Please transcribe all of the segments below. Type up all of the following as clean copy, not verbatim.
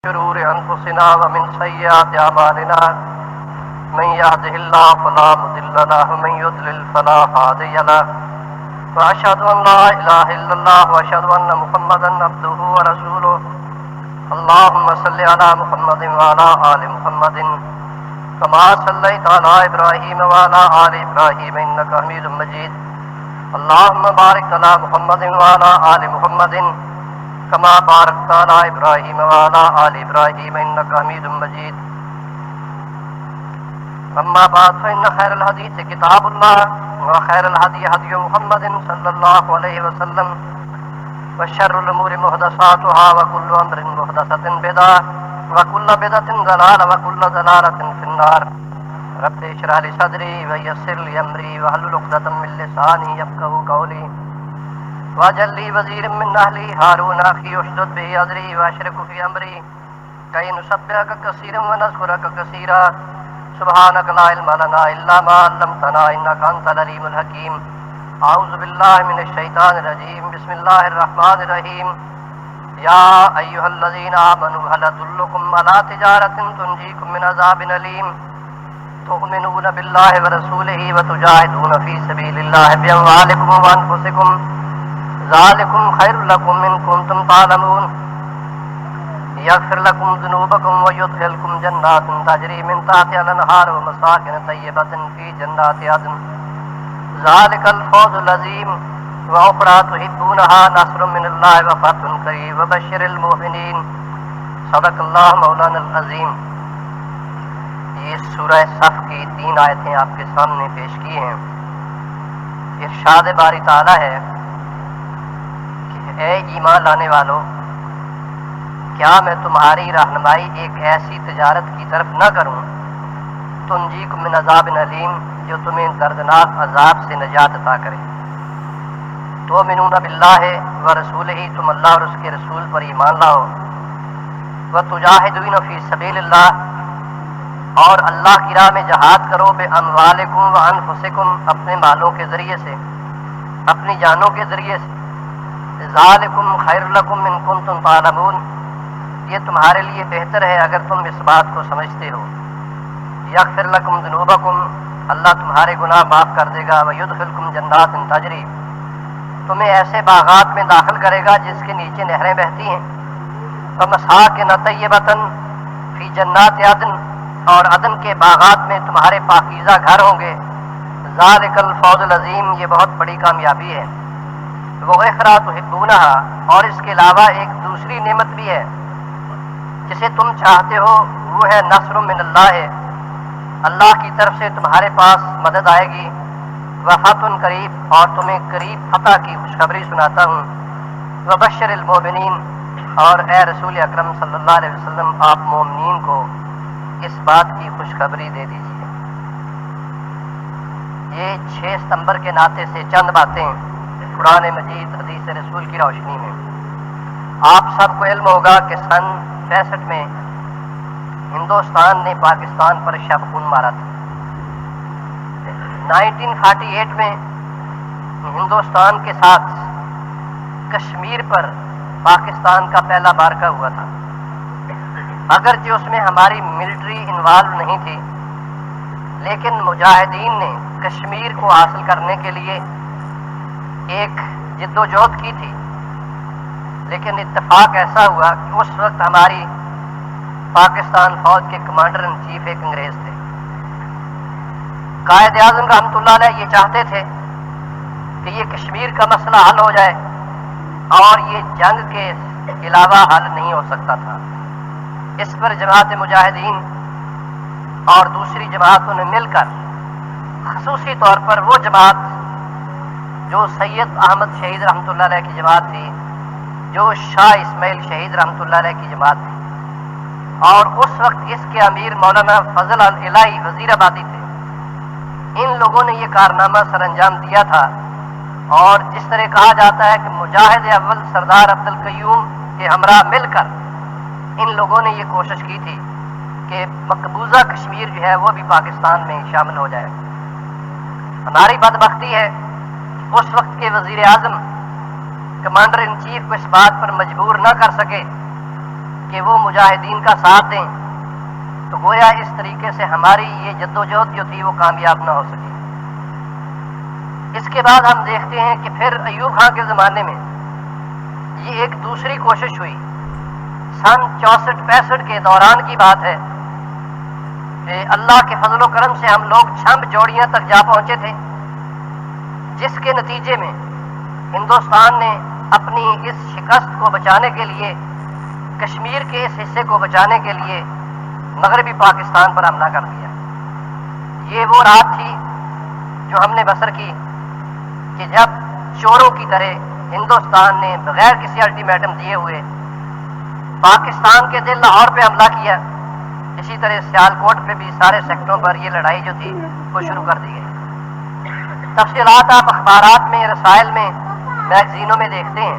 شرور أنفسنا ومن سيئات أعمالنا من يهده الله فلا مضل له ومن يضلل فلا هادي له وأشهد أن لا إله إلا الله وأشهد أن محمدا عبده ورسوله اللهم صل على محمد وعلى آل محمد كما صليت على إبراهيم وعلى آل إبراهيم إنك حميد مجيد اللهم بارك على محمد وعلى آل محمد كما باركت على إبراهيم وعلى آل إبراهيم إنك حميد مجيد أما بعد فإن خير الحديث كتاب الله وخير الهدي هدي محمد صلى الله عليه وسلم وشر الأمور محدثاتها وكل أمر محدثة بدعة وكل بدعة ضلالة وكل ضلالة في النار رب اشرح لي صدري ويسر لي أمري واحلل عقدة من لساني يفقهوا قولي واجعل لي وزيرا من أهلي هارون أخي اشدد به أزري وأشركه في أمري كي نسبحك كثيرا ونذكرك كثيرا سبحانك لا علم لنا إلا ما علمتنا إنك أنت العليم الحكيم أعوذ بالله من الشيطان الرجيم بسم الله الرحمن الرحيم يا أيها الذين آمنوا هل أدلكم على تجارة تنجيكم من عذاب أليم تؤمنون بالله ورسوله وتجاهدون في سبيل الله بأموالكم وأنفسكم ذلكم خير لكم إن كنتم تعلمون يغفر لكم ذنوبكم ويدخلكم جنات تجري من تحتها الأنهار ومساكن طيبة في جنات عدن ذلك الفوز العظيم وأخرى تحبونها نصر من الله وفتح قريب وبشر المؤمنين صدق اللہ مولانا العظیم۔ یہ سورہ صف کی 3 آیتیں آپ کے سامنے پیش کی ہیں۔ ارشاد باری تعالی ہے کہ اے ایمان لانے والو، کیا میں تمہاری رہنمائی ایک ایسی تجارت کی طرف نہ کروں تنجیکم من عذاب علیم، جو تمہیں دردناک عذاب سے نجات عطا کرے۔ تؤمنون باللہ ورسولہ، تم اللہ اور اس کے رسول پر ایمان لاؤ۔ وتجاہدون فی سبیل اللہ، اور اللہ کی راہ میں جہاد کرو، باموالکم وانفسکم، اپنے مالوں کے ذریعے سے، اپنی جانوں کے ذریعے سے۔ ذالکم خیر لکم ان کنتم تعلمون، یہ تمہارے لیے بہتر ہے اگر تم اس بات کو سمجھتے ہو۔ یغفر لکم ذنوبکم، اللہ تمہارے گناہ معاف کر دے گا۔ ویدخلکم جنات تجری، تمہیں ایسے باغات میں داخل کرے گا جس کے نیچے نہریں بہتی ہیں۔ ومساکن طیبۃ فی جنات عدن، اور عدن کے باغات میں تمہارے پاکیزہ گھر ہوں گے۔ ذالک الفوز العظیم، یہ بہت بڑی کامیابی ہے۔ وَأُخْرَىٰ تُحِبُّونَهَا، اور اس کے علاوہ ایک دوسری نعمت بھی ہے جسے تم چاہتے ہو، وہ ہے نصر من اللہ، اللہ کی طرف سے تمہارے پاس مدد آئے گی۔ وفتح قریب، اور تمہیں قریب فتح کی خوشخبری سناتا ہوں۔ وبشر المؤمنین، اور اے رسول اکرم صلی اللہ علیہ وسلم، آپ مومنین کو اس بات کی خوشخبری دے دیجیے۔ یہ 6 ستمبر کے ناطے سے چند باتیں قرآن مجید حدیث رسول کی روشنی میں۔ آپ سب کو علم ہوگا کہ سن 65 میں ہندوستان نے پاکستان پر شب خون مارا تھا۔ 1948 میں ہندوستان کے ساتھ کشمیر پر پاکستان کا پہلا معرکہ ہوا تھا۔ اگرچہ اس میں ہماری ملٹری انوالو نہیں تھی، لیکن مجاہدین نے کشمیر کو حاصل کرنے کے لیے ایک جد و جہد کی تھی۔ لیکن اتفاق ایسا ہوا کہ اس وقت ہماری پاکستان فوج کے کمانڈر ان چیف ایک انگریز تھے۔ قائد اعظم رحمۃ اللہ علیہ یہ چاہتے تھے کہ یہ کشمیر کا مسئلہ حل ہو جائے، اور یہ جنگ کے علاوہ حل نہیں ہو سکتا تھا۔ اس پر جماعت مجاہدین اور دوسری جماعتوں نے مل کر، خصوصی طور پر وہ جماعت جو سید احمد شہید رحمۃ اللہ علیہ کی جماعت تھی، جو شاہ اسماعیل شہید رحمۃ اللہ علیہ کی جماعت تھی، اور اس وقت اس کے امیر مولانا فضل الہی وزیر آبادی تھے، ان لوگوں نے یہ کارنامہ سر انجام دیا تھا۔ اور جس طرح کہا جاتا ہے کہ مجاہد اول سردار عبدالقیوم کے ہمراہ مل کر ان لوگوں نے یہ کوشش کی تھی کہ مقبوضہ کشمیر جو ہے وہ بھی پاکستان میں شامل ہو جائے۔ ہماری بدبختی ہے اس وقت کے وزیر اعظم کمانڈر ان چیف کو اس بات پر مجبور نہ کر سکے کہ وہ مجاہدین کا ساتھ دیں، تو گویا اس طریقے سے ہماری یہ جدوجہد جو تھی وہ کامیاب نہ ہو سکی۔ اس کے بعد ہم دیکھتے ہیں کہ پھر ایوب خان کے زمانے میں یہ ایک دوسری کوشش ہوئی، سن 64-65 کے دوران کی بات ہے کہ اللہ کے فضل و کرم سے ہم لوگ چھمب جوڑیاں تک جا پہنچے تھے، جس کے نتیجے میں ہندوستان نے اپنی اس شکست کو بچانے کے لیے، کشمیر کے اس حصے کو بچانے کے لیے مغربی پاکستان پر حملہ کر دیا۔ یہ وہ رات تھی جو ہم نے بسر کی کہ جب چوروں کی طرح ہندوستان نے بغیر کسی الٹیمیٹم دیے ہوئے پاکستان کے دل لاہور پہ حملہ کیا، اسی طرح سیالکوٹ پہ بھی سارے سیکٹروں پر یہ لڑائی جو تھی وہ شروع کر دی گئی۔ تفصیلات آپ اخبارات میں، رسائل میں، میگزینوں میں دیکھتے ہیں،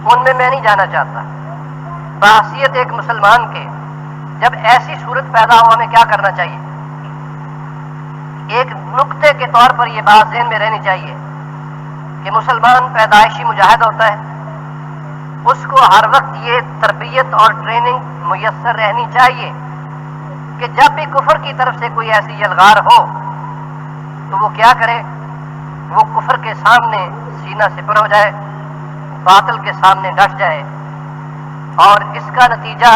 ان میں نہیں جانا چاہتا۔ بحیثیت ایک مسلمان کے جب ایسی صورت پیدا ہو ہمیں کیا کرنا چاہیے؟ ایک نقطے کے طور پر یہ بات ذہن میں رہنی چاہیے کہ مسلمان پیدائشی مجاہد ہوتا ہے، اس کو ہر وقت یہ تربیت اور ٹریننگ میسر رہنی چاہیے کہ جب بھی کفر کی طرف سے کوئی ایسی یلغار ہو تو وہ کیا کرے؟ وہ کفر کے سامنے سینہ سپر ہو جائے، باطل کے سامنے ڈٹ جائے، اور اس کا نتیجہ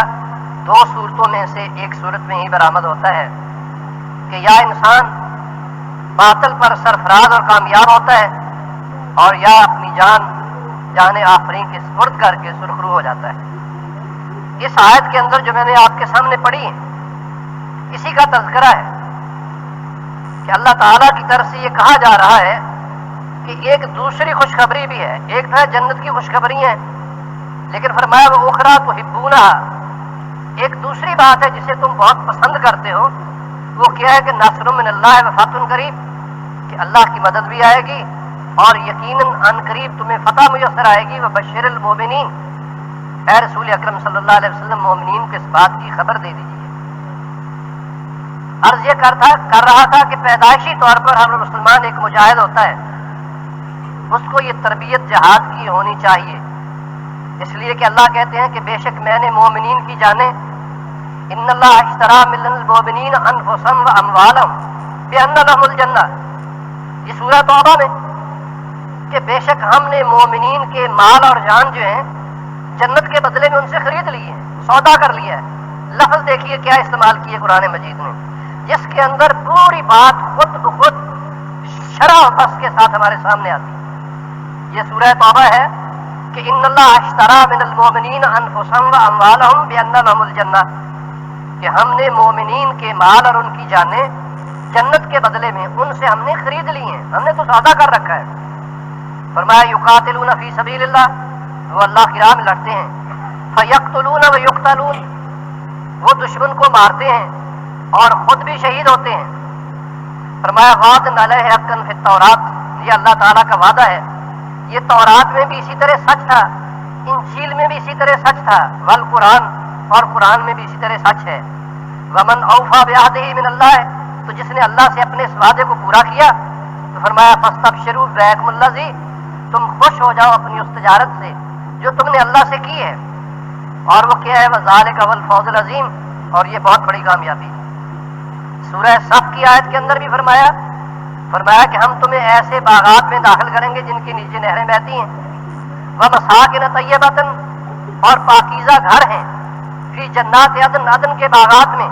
دو صورتوں میں سے ایک صورت میں ہی برآمد ہوتا ہے کہ یا انسان باطل پر سرفراز اور کامیاب ہوتا ہے، اور یا اپنی جان آفرین کے سپرد کر کے سرخرو ہو جاتا ہے۔ اس آیت کے اندر جو میں نے آپ کے سامنے پڑھی ہے، اسی کا تذکرہ ہے کہ اللہ تعالیٰ کی طرف سے یہ کہا جا رہا ہے کہ ایک دوسری خوشخبری بھی ہے۔ ایک تو ہے جنت کی خوشخبری ہے، لیکن فرمایا وہ اخرى تحبونها، ایک دوسری بات ہے جسے تم بہت پسند کرتے ہو، وہ کیا ہے کہ نصر من اللہ وفتح قریب، کہ اللہ کی مدد بھی آئے گی اور یقیناً ان قریب تمہیں فتح میسر آئے گی۔ وبشر المؤمنین، اے رسول اکرم صلی اللہ علیہ وسلم مومنین کو اس بات کی خبر دے دیجیے۔ عرض یہ کر رہا تھا کہ پیدائشی طور پر ہر مسلمان ایک مجاہد ہوتا ہے، اس کو یہ تربیت جہاد کی ہونی چاہیے، اس لیے کہ اللہ کہتے ہیں کہ بے شک میں نے مومنین کی جانیں، ان اللہ اشتری من المؤمنین انفسهم واموالهم بان لهم الجنہ، یہ سورہ توبہ میں، کہ بے شک ہم نے مومنین کے مال اور جان جو ہیں جنت کے بدلے میں ان سے خرید لیے ہیں، سودا کر لیا ہے۔ لفظ دیکھیے کیا استعمال کیے قرآن مجید نے، جس کے اندر پوری بات خود بخود شرح و بس کے ساتھ ہمارے سامنے آتی ہے۔ یہ سورہ توبہ ہے کہ ان اللہ اشتری من المؤمنین انفسهم واموالهم بان لهم الجنہ، کہ ہم نے مومنین کے مال اور ان کی جانیں جنت کے بدلے میں ان سے ہم نے خرید لی ہیں، ہم نے تو سودا کر رکھا ہے۔ فرمایا یقاتلون فی سبیل اللہ، وہ اللہ کی راہ میں لڑتے ہیں، فیقتلون ویقتلون، وہ دشمن کو مارتے ہیں اور خود بھی شہید ہوتے ہیں۔ فرمایا وعدن علیہ حقا فی التورات، یہ اللہ تعالیٰ کا وعدہ ہے، یہ تورات میں بھی اسی طرح سچ تھا، انجیل میں بھی اسی طرح سچ تھا، والقرآن، اور قرآن میں بھی اسی طرح سچ ہے۔ ومن اوفی بعہدہ من اللہ، تو جس نے اللہ سے اپنے اس وعدے کو پورا کیا تو فرمایا فاستبشروا بیعکم الذی، تم خوش ہو جاؤ اپنی اس تجارت سے جو تم نے اللہ سے کی ہے، اور وہ کیا ہے؟ وذالک هو الفوز العظیم، اور یہ بہت بڑی کامیابی ہے۔ سورہ صف کی آیت کے اندر بھی فرمایا کہ ہم تمہیں ایسے باغات میں داخل کریں گے جن کے نیچے نہریں بہتی ہیں، ومساکن طیبۃ، اور پاکیزہ گھر ہیں، فی جنات عدن، عدن کے باغات میں،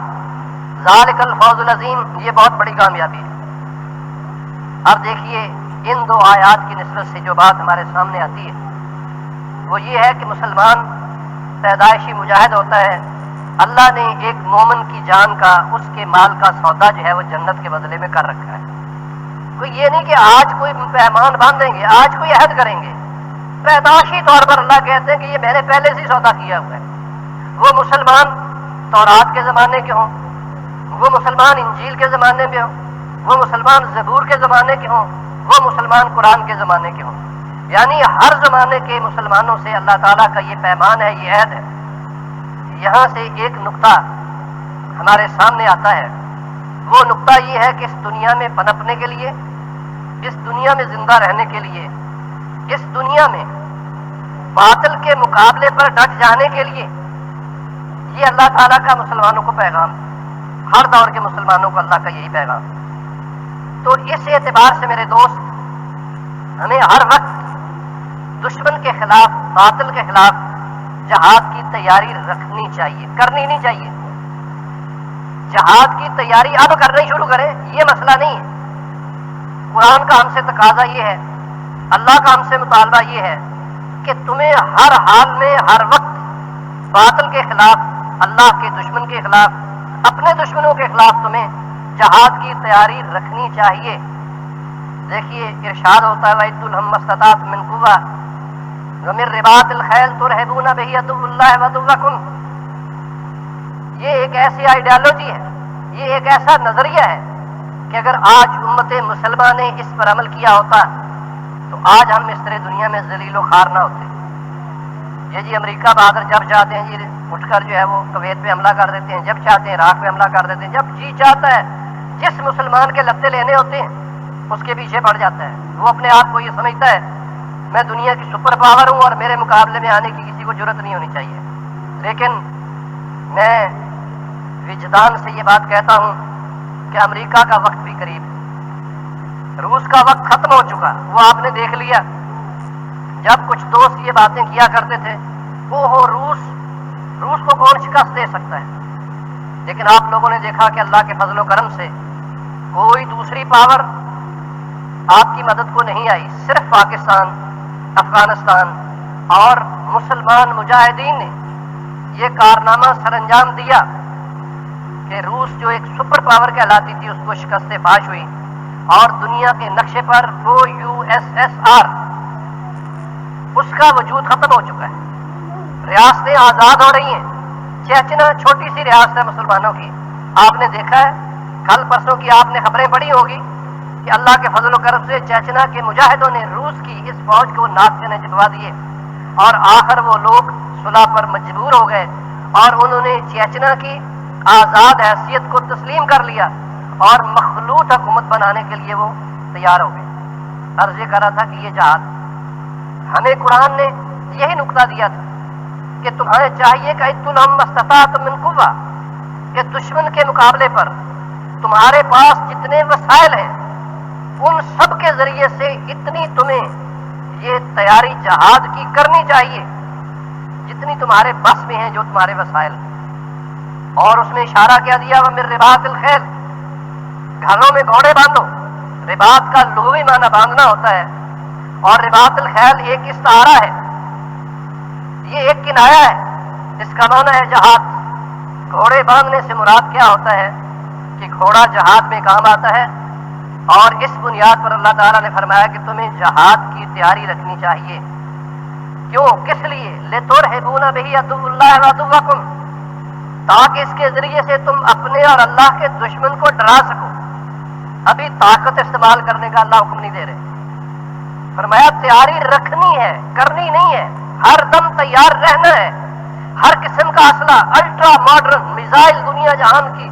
ذالک الفوز العظیم، یہ بہت بڑی کامیابی ہے۔ اب دیکھیے ان دو آیات کی نسبت سے جو بات ہمارے سامنے آتی ہے وہ یہ ہے کہ مسلمان پیدائشی مجاہد ہوتا ہے، اللہ نے ایک مومن کی جان کا، اس کے مال کا سودا جو ہے وہ جنت کے بدلے میں کر رکھا ہے۔ کوئی یہ نہیں کہ آج کوئی پیمان باندھیں گے، آج کوئی عہد کریں گے، پیدائشی طور پر اللہ کہتے ہیں کہ یہ میں نے پہلے سے سودا کیا ہوا ہے۔ وہ مسلمان تورات کے زمانے کے ہوں، وہ مسلمان انجیل کے زمانے میں ہوں، وہ مسلمان زبور کے زمانے کے ہوں، وہ مسلمان قرآن کے زمانے کے ہوں، یعنی ہر زمانے کے مسلمانوں سے اللہ تعالیٰ کا یہ پیمان ہے، یہ عہد ہے۔ یہاں سے ایک نقطہ ہمارے سامنے آتا ہے، وہ نقطہ یہ ہے کہ اس دنیا میں پنپنے کے لیے، اس دنیا میں زندہ رہنے کے لیے، اس دنیا میں باطل کے مقابلے پر ڈٹ جانے کے لیے یہ اللہ تعالیٰ کا مسلمانوں کو پیغام، ہر دور کے مسلمانوں کو اللہ کا یہی پیغام۔ تو اس اعتبار سے میرے دوست، ہمیں ہر وقت دشمن کے خلاف، باطل کے خلاف جہاد کی تیاری رکھنی چاہیے، کرنی نہیں چاہیے۔ جہاد کی تیاری اب کرنا ہی شروع کریں، یہ مسئلہ نہیں ہے۔ قرآن کا ہم سے تقاضا یہ ہے، اللہ کا ہم سے مطالبہ یہ ہے کہ تمہیں ہر حال میں، ہر وقت باطل کے خلاف، اللہ کے دشمن کے خلاف، اپنے دشمنوں کے خلاف تمہیں جہاد کی تیاری رکھنی چاہیے۔ دیکھیے ارشاد ہوتا ہے وَإِدُّوا لَهُم مَّا اسْتَطَعْتُم مِّن قُوَّةٍ وَمِن رِّبَاطِ الْخَيْلِ تُرْهِبُونَ بِهِ عَدُوَّ اللَّهِ وَعَدُوَّكُمْ۔ یہ ایک ایسی آئیڈیالوجی ہے، یہ ایک ایسا نظریہ ہے کہ اگر آج امت مسلمہ نے اس پر عمل کیا ہوتا تو آج ہم اس طرح دنیا میں ذلیل و خوار نہ ہوتے۔ یہ جی امریکہ بہادر جب چاہتے ہیں جی اٹھ کر جو ہے وہ کویت پہ حملہ کر دیتے ہیں، جب چاہتے ہیں عراق پہ حملہ کر دیتے ہیں، جب جی چاہتا ہے جس مسلمان کے لتے لینے ہوتے ہیں اس کے پیچھے پڑ جاتا ہے۔ وہ اپنے آپ کو یہ سمجھتا ہے میں دنیا کی سپر پاور ہوں اور میرے مقابلے میں آنے کی کسی کو ضرورت نہیں ہونی چاہیے۔ لیکن میں وجدان سے یہ بات کہتا ہوں کہ امریکہ کا وقت بھی قریب ہے، روس کا وقت ختم ہو چکا۔ وہ آپ نے دیکھ لیا، جب کچھ دوست یہ باتیں کیا کرتے تھے وہ ہو روس کو کون شکست دے سکتا ہے، لیکن آپ لوگوں نے دیکھا کہ اللہ کے فضل و کرم سے کوئی دوسری پاور آپ کی مدد کو نہیں آئی، صرف پاکستان، افغانستان اور مسلمان مجاہدین نے یہ کارنامہ سر انجام دیا کہ روس جو ایک سپر پاور کہلاتی تھی اس کو شکست فاش ہوئی، اور دنیا کے نقشے پر وہ USSR اس کا وجود ختم ہو چکا ہے۔ ریاستیں آزاد ہو رہی ہیں۔ چیچنا چھوٹی سی ریاست ہے مسلمانوں کی، آپ نے دیکھا ہے کل پرسوں کی آپ نے خبریں پڑھی ہوگی کہ اللہ کے فضل و کرم سے چیچنا کے مجاہدوں نے روس کی اس فوج کو ناک سے چبوا دیے، اور آخر وہ لوگ صلح پر مجبور ہو گئے اور انہوں نے چیچنا کی آزاد حیثیت کو تسلیم کر لیا اور مخلوط حکومت بنانے کے لیے وہ تیار ہو گئے۔ عرض یہ کر رہا تھا کہ یہ جہاد ہمیں قرآن نے یہی نقطہ دیا تھا کہ تمہیں چاہیے کہ اِدُّوا لَهُم مَّا اسْتَطَعْتُم مِّن قُوَّةٍ، کہ دشمن کے مقابلے پر تمہارے پاس جتنے وسائل ہیں ان سب کے ذریعے سے اتنی تمہیں یہ تیاری جہاد کی کرنی چاہیے جتنی تمہارے بس میں ہیں، جو تمہارے وسائل ہیں۔ اور اس میں اشارہ کیا دیا وَمِن رِّبَاطِ الْخَيْلِ، گھروں میں گھوڑے باندھو۔ رباط کا لغوی معنی باندھنا ہوتا ہے، اور رباط الخیل ایک استعارہ ہے، یہ ایک کنایا ہے، اس کا معنی ہے جہاد۔ گھوڑے باندھنے سے مراد کیا ہوتا ہے کہ گھوڑا جہاد میں کام آتا ہے، اور اس بنیاد پر اللہ تعالیٰ نے فرمایا کہ تمہیں جہاد کی تیاری رکھنی چاہیے۔ کیوں؟ کس لیے؟ لِتُرْهِبُونَ بِهِ عَدُوَّ اللَّهِ وَعَدُوَّكُمْ، تاکہ اس کے ذریعے سے تم اپنے اور اللہ کے دشمن کو ڈرا سکو۔ ابھی طاقت استعمال کرنے کا اللہ حکم نہیں دے رہے، فرمایا تیاری رکھنی ہے، کرنی نہیں ہے، ہر دم تیار رہنا ہے۔ ہر قسم کا اسلحہ، الٹرا ماڈرن میزائل، دنیا جہان کی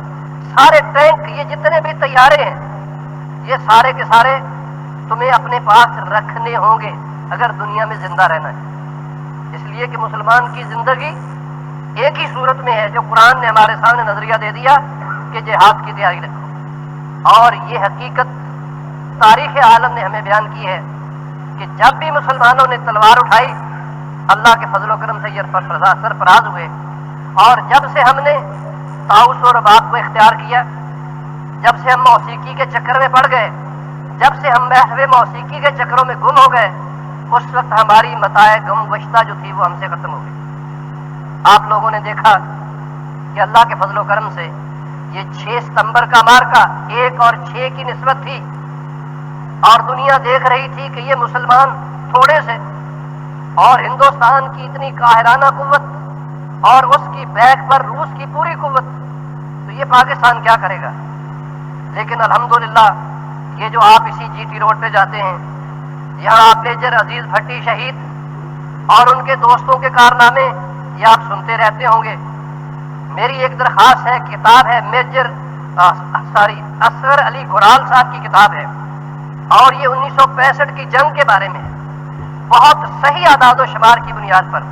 سارے ٹینک، یہ جتنے بھی طیارے ہیں یہ سارے کے سارے تمہیں اپنے پاس رکھنے ہوں گے اگر دنیا میں زندہ رہنا ہے۔ اس لیے کہ مسلمان کی زندگی ایک ہی صورت میں ہے جو قرآن نے ہمارے سامنے نظریہ دے دیا کہ جہاد کی تیاری رکھو، اور یہ حقیقت تاریخ عالم نے ہمیں بیان کی ہے کہ جب بھی مسلمانوں نے تلوار اٹھائی اللہ کے فضل و کرم سے یہ سرفراز ہوئے، اور جب سے ہم نے طاؤس و رباط کو اختیار کیا، جب سے ہم موسیقی کے چکر میں پڑ گئے، جب سے ہم محو موسیقی کے چکروں میں گم ہو گئے، اس وقت ہماری متاع غم گشتہ جو تھی وہ ہم سے ختم ہو گئی۔ آپ لوگوں نے دیکھا کہ اللہ کے فضل و کرم سے یہ 6 ستمبر کا مارکا 1 اور 6 کی نسبت تھی، اور دنیا دیکھ رہی تھی کہ یہ مسلمان تھوڑے سے اور ہندوستان کی اتنی قاہرانہ قوت اور اس کی بیک پر روس کی پوری قوت، تو یہ پاکستان کیا کرے گا؟ لیکن الحمدللہ یہ جو آپ اسی GT روڈ پہ جاتے ہیں، یہاں آپ میجر عزیز بھٹی شہید اور ان کے دوستوں کے کارنامے یہ آپ سنتے رہتے ہوں گے۔ میری ایک درخواست ہے، کتاب ہے میجر اصغر علی گورال صاحب کی کتاب ہے، اور یہ 1965 کی جنگ کے بارے میں ہے، بہت صحیح اعداد و شمار کی بنیاد پر۔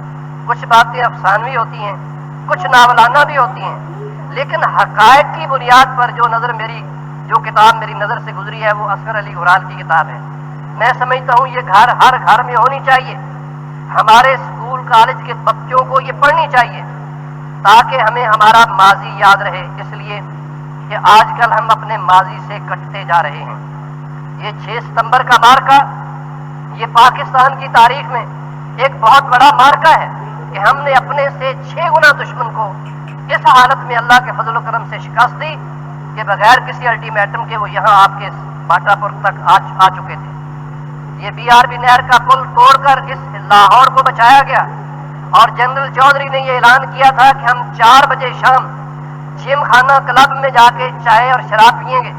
کچھ باتیں افسانوی ہوتی ہیں، کچھ ناولانہ بھی ہوتی ہیں، لیکن حقائق کی بنیاد پر جو کتاب میری نظر سے گزری ہے وہ اصغر علی گورال کی کتاب ہے۔ میں سمجھتا ہوں یہ ہر گھر میں ہونی چاہیے، ہمارے اسکول کالج کے بچوں کو یہ پڑھنی چاہیے تاکہ ہمیں ہمارا ماضی یاد رہے، اس لیے کہ آج کل ہم اپنے ماضی سے کٹتے جا رہے ہیں۔ یہ 6 ستمبر کا مارکا یہ پاکستان کی تاریخ میں ایک بہت بڑا مارکا ہے کہ ہم نے اپنے سے 6 گنا دشمن کو اس حالت میں اللہ کے فضل و کرم سے شکست دی کہ بغیر کسی الٹیمیٹم کے وہ یہاں آپ کے باٹا پور تک آ چکے تھے۔ یہ BRB نہر کا پل توڑ کر اس لاہور کو بچایا گیا، اور جنرل چودھری نے یہ اعلان کیا تھا کہ ہم 4 بجے شام جم خانہ کلب میں جا کے چائے اور شراب پئیں گے،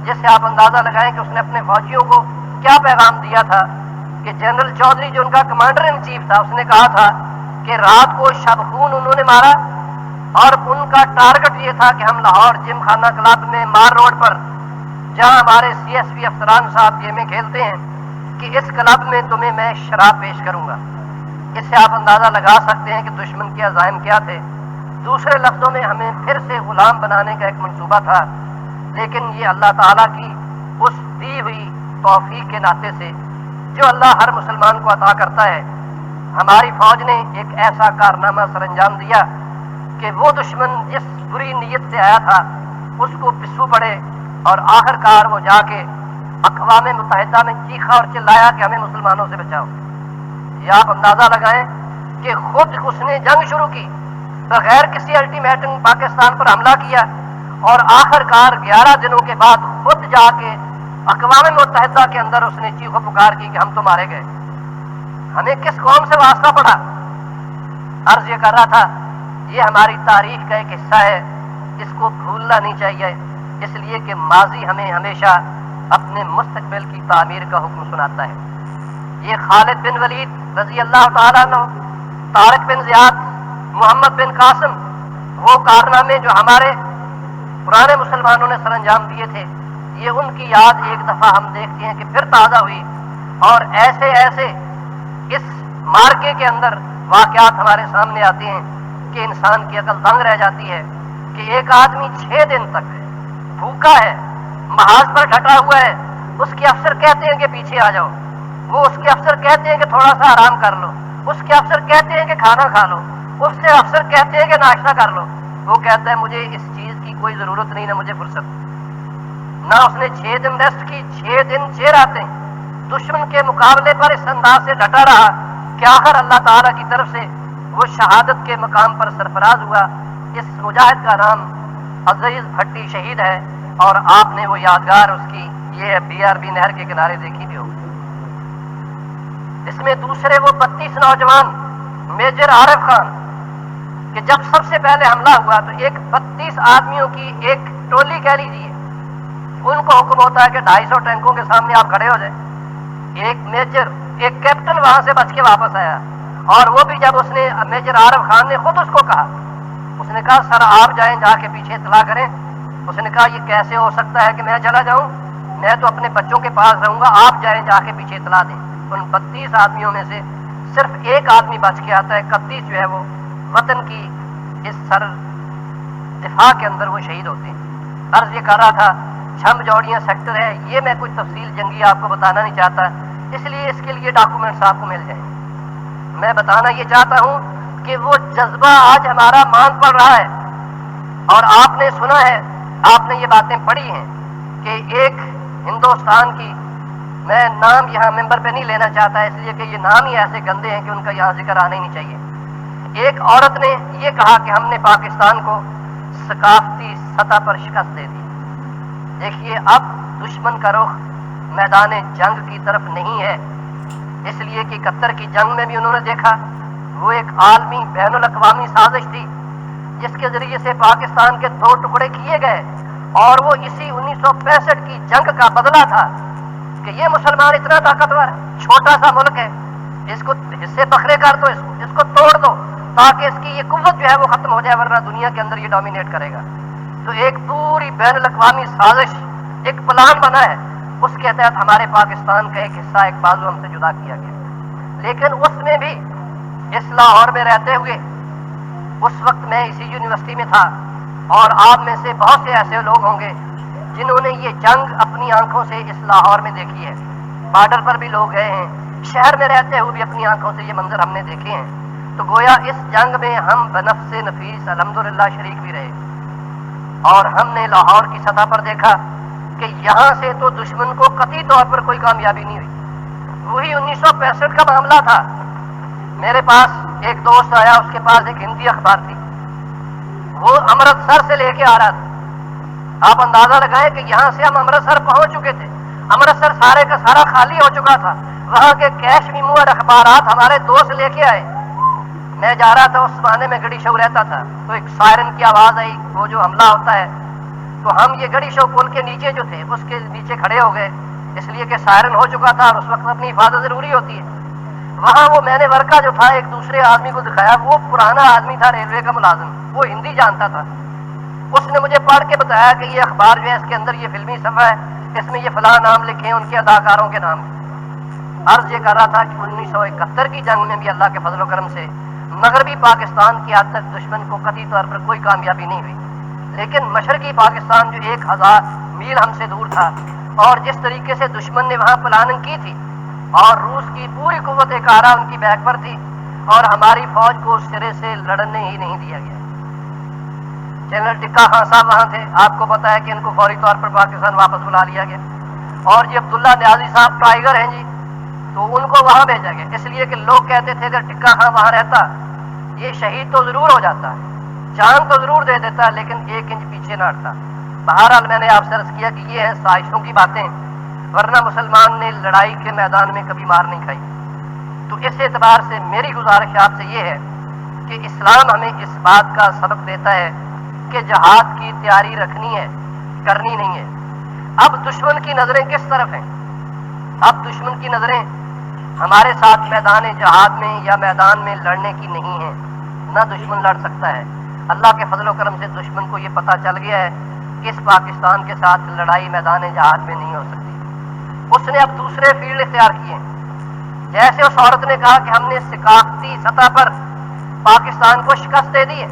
جس سے آپ اندازہ لگائیں کہ اس نے اپنے فوجیوں کو کیا پیغام دیا تھا کہ جنرل چودھری جو ان کا کمانڈر ان چیف تھا، اس نے کہا تھا کہ رات کو شب خون انہوں نے مارا، اور ان کا ٹارگٹ یہ تھا کہ ہم لاہور جم خانہ کلب میں مار روڈ پر جہاں ہمارے CSP افسران صاحب گیمیں کھیلتے ہیں کہ اس کلب میں تمہیں میں شراب پیش کروں گا۔ اس سے آپ اندازہ لگا سکتے ہیں کہ دشمن کے عزائم کیا تھے۔ دوسرے لفظوں میں ہمیں پھر سے غلام بنانے کا ایک منصوبہ تھا، لیکن یہ اللہ تعالیٰ کی اس دی ہوئی توفیق کے ناطے سے جو اللہ ہر مسلمان کو عطا کرتا ہے، ہماری فوج نے ایک ایسا کارنامہ سر انجام دیا کہ وہ دشمن جس بری نیت سے آیا تھا اس کو پسو پڑے، اور آخر کار وہ جا کے اقوام متحدہ میں چیخا اور چلایا کہ ہمیں مسلمانوں سے بچاؤ۔ یہ آپ اندازہ لگائیں کہ خود اس نے جنگ شروع کی، بغیر کسی الٹیمیٹم پاکستان پر حملہ کیا، اور آخر کار 11 دنوں کے بعد خود جا کے اقوام متحدہ کے اندر اس نے چیخ و پکار کی کہ ہم تو مارے گئے۔ ہمیں کس قوم سے واسطہ پڑا؟ عرض یہ کر رہا تھا یہ ہماری تاریخ کا ایک حصہ ہے، اس کو بھولنا نہیں چاہیے، اس لیے کہ ماضی ہمیں ہمیشہ اپنے مستقبل کی تعمیر کا حکم سناتا ہے۔ یہ خالد بن ولید رضی اللہ تعالیٰ عنہ، طارق بن زیاد، محمد بن قاسم، وہ کارنامے جو ہمارے پرانے مسلمانوں نے سر انجام دیے تھے، یہ ان کی یاد ایک دفعہ ہم دیکھتے ہیں کہ پھر تازہ ہوئی، اور ایسے اس مارکے کے اندر واقعات ہمارے سامنے آتے ہیں کہ انسان کی عقل دنگ رہ جاتی ہے کہ ایک آدمی 6 دن تک بھوکا ہے، محاذ پر ڈٹا ہوا ہے، اس کے افسر کہتے ہیں کہ پیچھے آ جاؤ، وہ اس کے افسر کہتے ہیں کہ تھوڑا سا آرام کر لو، اس کے افسر کہتے ہیں کہ کھانا کھا لو، اس سے افسر کہتے ہیں کہ ناشتہ کر لو، وہ کہتا ہے مجھے اس چیز کی کوئی ضرورت نہیں، نہ مجھے فرصت، نہ اس نے 6 دن ریسٹ کی، 6 دن 6 راتیں دشمن کے مقابلے پر اس انداز سے ڈٹا رہا کہ آخر اللہ تعالیٰ کی طرف سے وہ شہادت کے مقام پر سرفراز ہوا۔ اس مجاہد کا نام عزیز بھٹی شہید ہے، اور آپ نے وہ یادگار اس کی یہ BRB نہر کے کنارے دیکھی بھی ہوگی۔ اس میں دوسرے وہ 32 نوجوان میجر عارف خان کہ جب سب سے پہلے حملہ ہوا تو ایک 32 آدمیوں کی ایک ٹولی کہہ لیجیے، ان کو حکم ہوتا ہے کہ 250 ٹینکوں کے سامنے آپ کھڑے ہو جائیں۔ ایک میجر، ایک کیپٹن وہاں سے بچ کے واپس آیا، اور وہ بھی جب اس نے میجر عارف خان نے خود اس کو کہا، اس نے کہا سر آپ جائیں، جا کے پیچھے اطلاع کریں۔ اس نے کہا یہ کیسے ہو سکتا ہے کہ میں چلا جاؤں، میں تو اپنے بچوں کے پاس رہوں گا، آپ جائیں جا کے پیچھے اطلاع دیں۔ ان 32 آدمیوں میں سے صرف ایک آدمی بچ کے آتا ہے، 31 جو ہے وہ وطن کی اس سر دفاع کے اندر وہ شہید ہوتے ہیں۔ عرض یہ کر رہا تھا چھم جوڑیاں سیکٹر ہے، یہ میں کوئی تفصیل جنگی آپ کو بتانا نہیں چاہتا، اس لیے اس کے لیے ڈاکومنٹس آپ کو مل جائیں۔ میں بتانا یہ چاہتا ہوں کہ وہ جذبہ آج ہمارا مان پڑ رہا ہے، اور آپ نے سنا ہے، آپ نے یہ باتیں پڑھی ہیں کہ ایک ہندوستان کی، میں نام یہاں ممبر پہ نہیں لینا چاہتا اس لیے کہ یہ نام ہی ایسے گندے ہیں کہ ان کا یہاں ذکر آنا ہی نہیں چاہیے، ایک عورت نے یہ کہا کہ ہم نے پاکستان کو ثقافتی سطح پر شکست دے دی۔ دیکھیے اب دشمن کا رخ میدان جنگ کی طرف نہیں ہے، اس لیے کہ 71 کی جنگ میں بھی انہوں نے دیکھا وہ ایک عالمی بین الاقوامی سازش تھی جس کے ذریعے سے پاکستان کے 2 ٹکڑے کیے گئے، اور وہ اسی 1965 کی جنگ کا بدلہ تھا کہ یہ مسلمان اتنا طاقتور ہے، چھوٹا سا ملک ہے، اس کو حصے بکھرے کر دو، اس کو توڑ دو تاکہ اس کی یہ قوت جو ہے وہ ختم ہو جائے، ورنہ دنیا کے اندر یہ ڈومینیٹ کرے گا۔ تو ایک پوری بین الاقوامی سازش، ایک پلان بنا ہے، اس کے تحت ہمارے پاکستان کا ایک حصہ، ایک بازو ہم سے جدا کیا گیا، لیکن اس میں بھی اس لاہور میں رہتے ہوئے اس وقت میں اسی یونیورسٹی میں تھا، اور آپ میں سے بہت سے ایسے لوگ ہوں گے جنہوں نے یہ جنگ اپنی آنکھوں سے اس لاہور میں دیکھی ہے. بارڈر پر بھی لوگ گئے ہیں، شہر میں رہتے ہوئے بھی اپنی آنکھوں سے یہ منظر ہم نے دیکھے ہیں. تو گویا اس جنگ میں ہم بنفس نفیس الحمدللہ شریک بھی رہے، اور ہم نے لاہور کی سطح پر دیکھا کہ یہاں سے تو دشمن کو قطعی طور پر کوئی کامیابی نہیں ہوئی. وہی 1965 کا معاملہ تھا. میرے پاس ایک دوست آیا، اس کے پاس ایک ہندی اخبار تھی، وہ امرتسر سے لے کے آ رہا تھا. آپ اندازہ لگائیں کہ یہاں سے ہم امرتسر پہنچ چکے تھے، امرتسر سارے کا سارا خالی ہو چکا تھا. وہاں کے کیش میمو اور اخبارات ہمارے دوست لے کے آئے. میں جا رہا تھا، اس زمانے میں گڑی شو رہتا تھا، تو ایک سائرن کی آواز آئی، وہ جو حملہ ہوتا ہے. تو ہم یہ گڑی شو پل کے نیچے جو تھے اس کے نیچے کھڑے ہو گئے، اس لیے کہ سائرن ہو چکا تھا اور اس وقت اپنی حفاظت ضروری ہوتی ہے. وہاں وہ میں نے ورقہ جو تھا ایک دوسرے آدمی کو دکھایا، وہ پرانا آدمی تھا، ریلوے کا ملازم، وہ ہندی جانتا تھا. اس نے مجھے پڑھ کے بتایا کہ یہ اخبار جو ہے اس کے اندر یہ فلمی صفحہ ہے، اس میں یہ فلاں نام لکھے ہیں، ان کے اداکاروں کے نام. عرض یہ کر رہا تھا کہ 1971 کی جنگ میں بھی اللہ کے فضل و کرم سے مغربی پاکستان کی حد تک دشمن کو قطعی طور پر کوئی کامیابی نہیں ہوئی، لیکن مشرقی پاکستان جو 1000 میل ہم سے دور تھا، اور جس طریقے سے دشمن نے وہاں پلاننگ کی تھی اور روس کی پوری قوت کارا ان کی بیک پر تھی، اور ہماری فوج کو اس سرے سے لڑنے ہی نہیں دیا گیا. جنرل ٹکا خان صاحب وہاں تھے، آپ کو پتا ہے کہ ان کو فوری طور پر پاکستان واپس بلا لیا گیا. اور یہ عبداللہ نیازی صاحب ٹائیگر ہیں جی، تو ان کو وہاں بھیجا گیا، اس لیے کہ لوگ کہتے تھے اگر ٹکا خان وہاں رہتا یہ شہید تو ضرور ہو جاتا ہے، جان تو ضرور دے دیتا، لیکن 1 انچ پیچھے نہ ہٹتا. بہرحال میں نے آپ سے عرض کیا کہ یہ ہیں سازشوں کی باتیں، ورنہ مسلمان نے لڑائی کے میدان میں کبھی مار نہیں کھائی. تو اس اعتبار سے میری گزارش آپ سے یہ ہے کہ اسلام ہمیں اس بات کا سبق دیتا ہے کہ جہاد کی تیاری رکھنی ہے، کرنی نہیں ہے. اب دشمن کی نظریں کس طرف ہیں؟ اب دشمن کی نظریں ہمارے ساتھ میدان جہاد میں یا میدان میں لڑنے کی نہیں ہیں، نہ دشمن لڑ سکتا ہے. اللہ کے فضل و کرم سے دشمن کو یہ پتہ چل گیا ہے کہ اس پاکستان کے ساتھ لڑائی میدان جہاد میں نہیں ہو سکتی. اس نے اب دوسرے فیلڈ اختیار کیے ہیں. جیسے اس عورت نے کہا کہ ہم نے ثقافتی سطح پر پاکستان کو شکست دے دی ہے،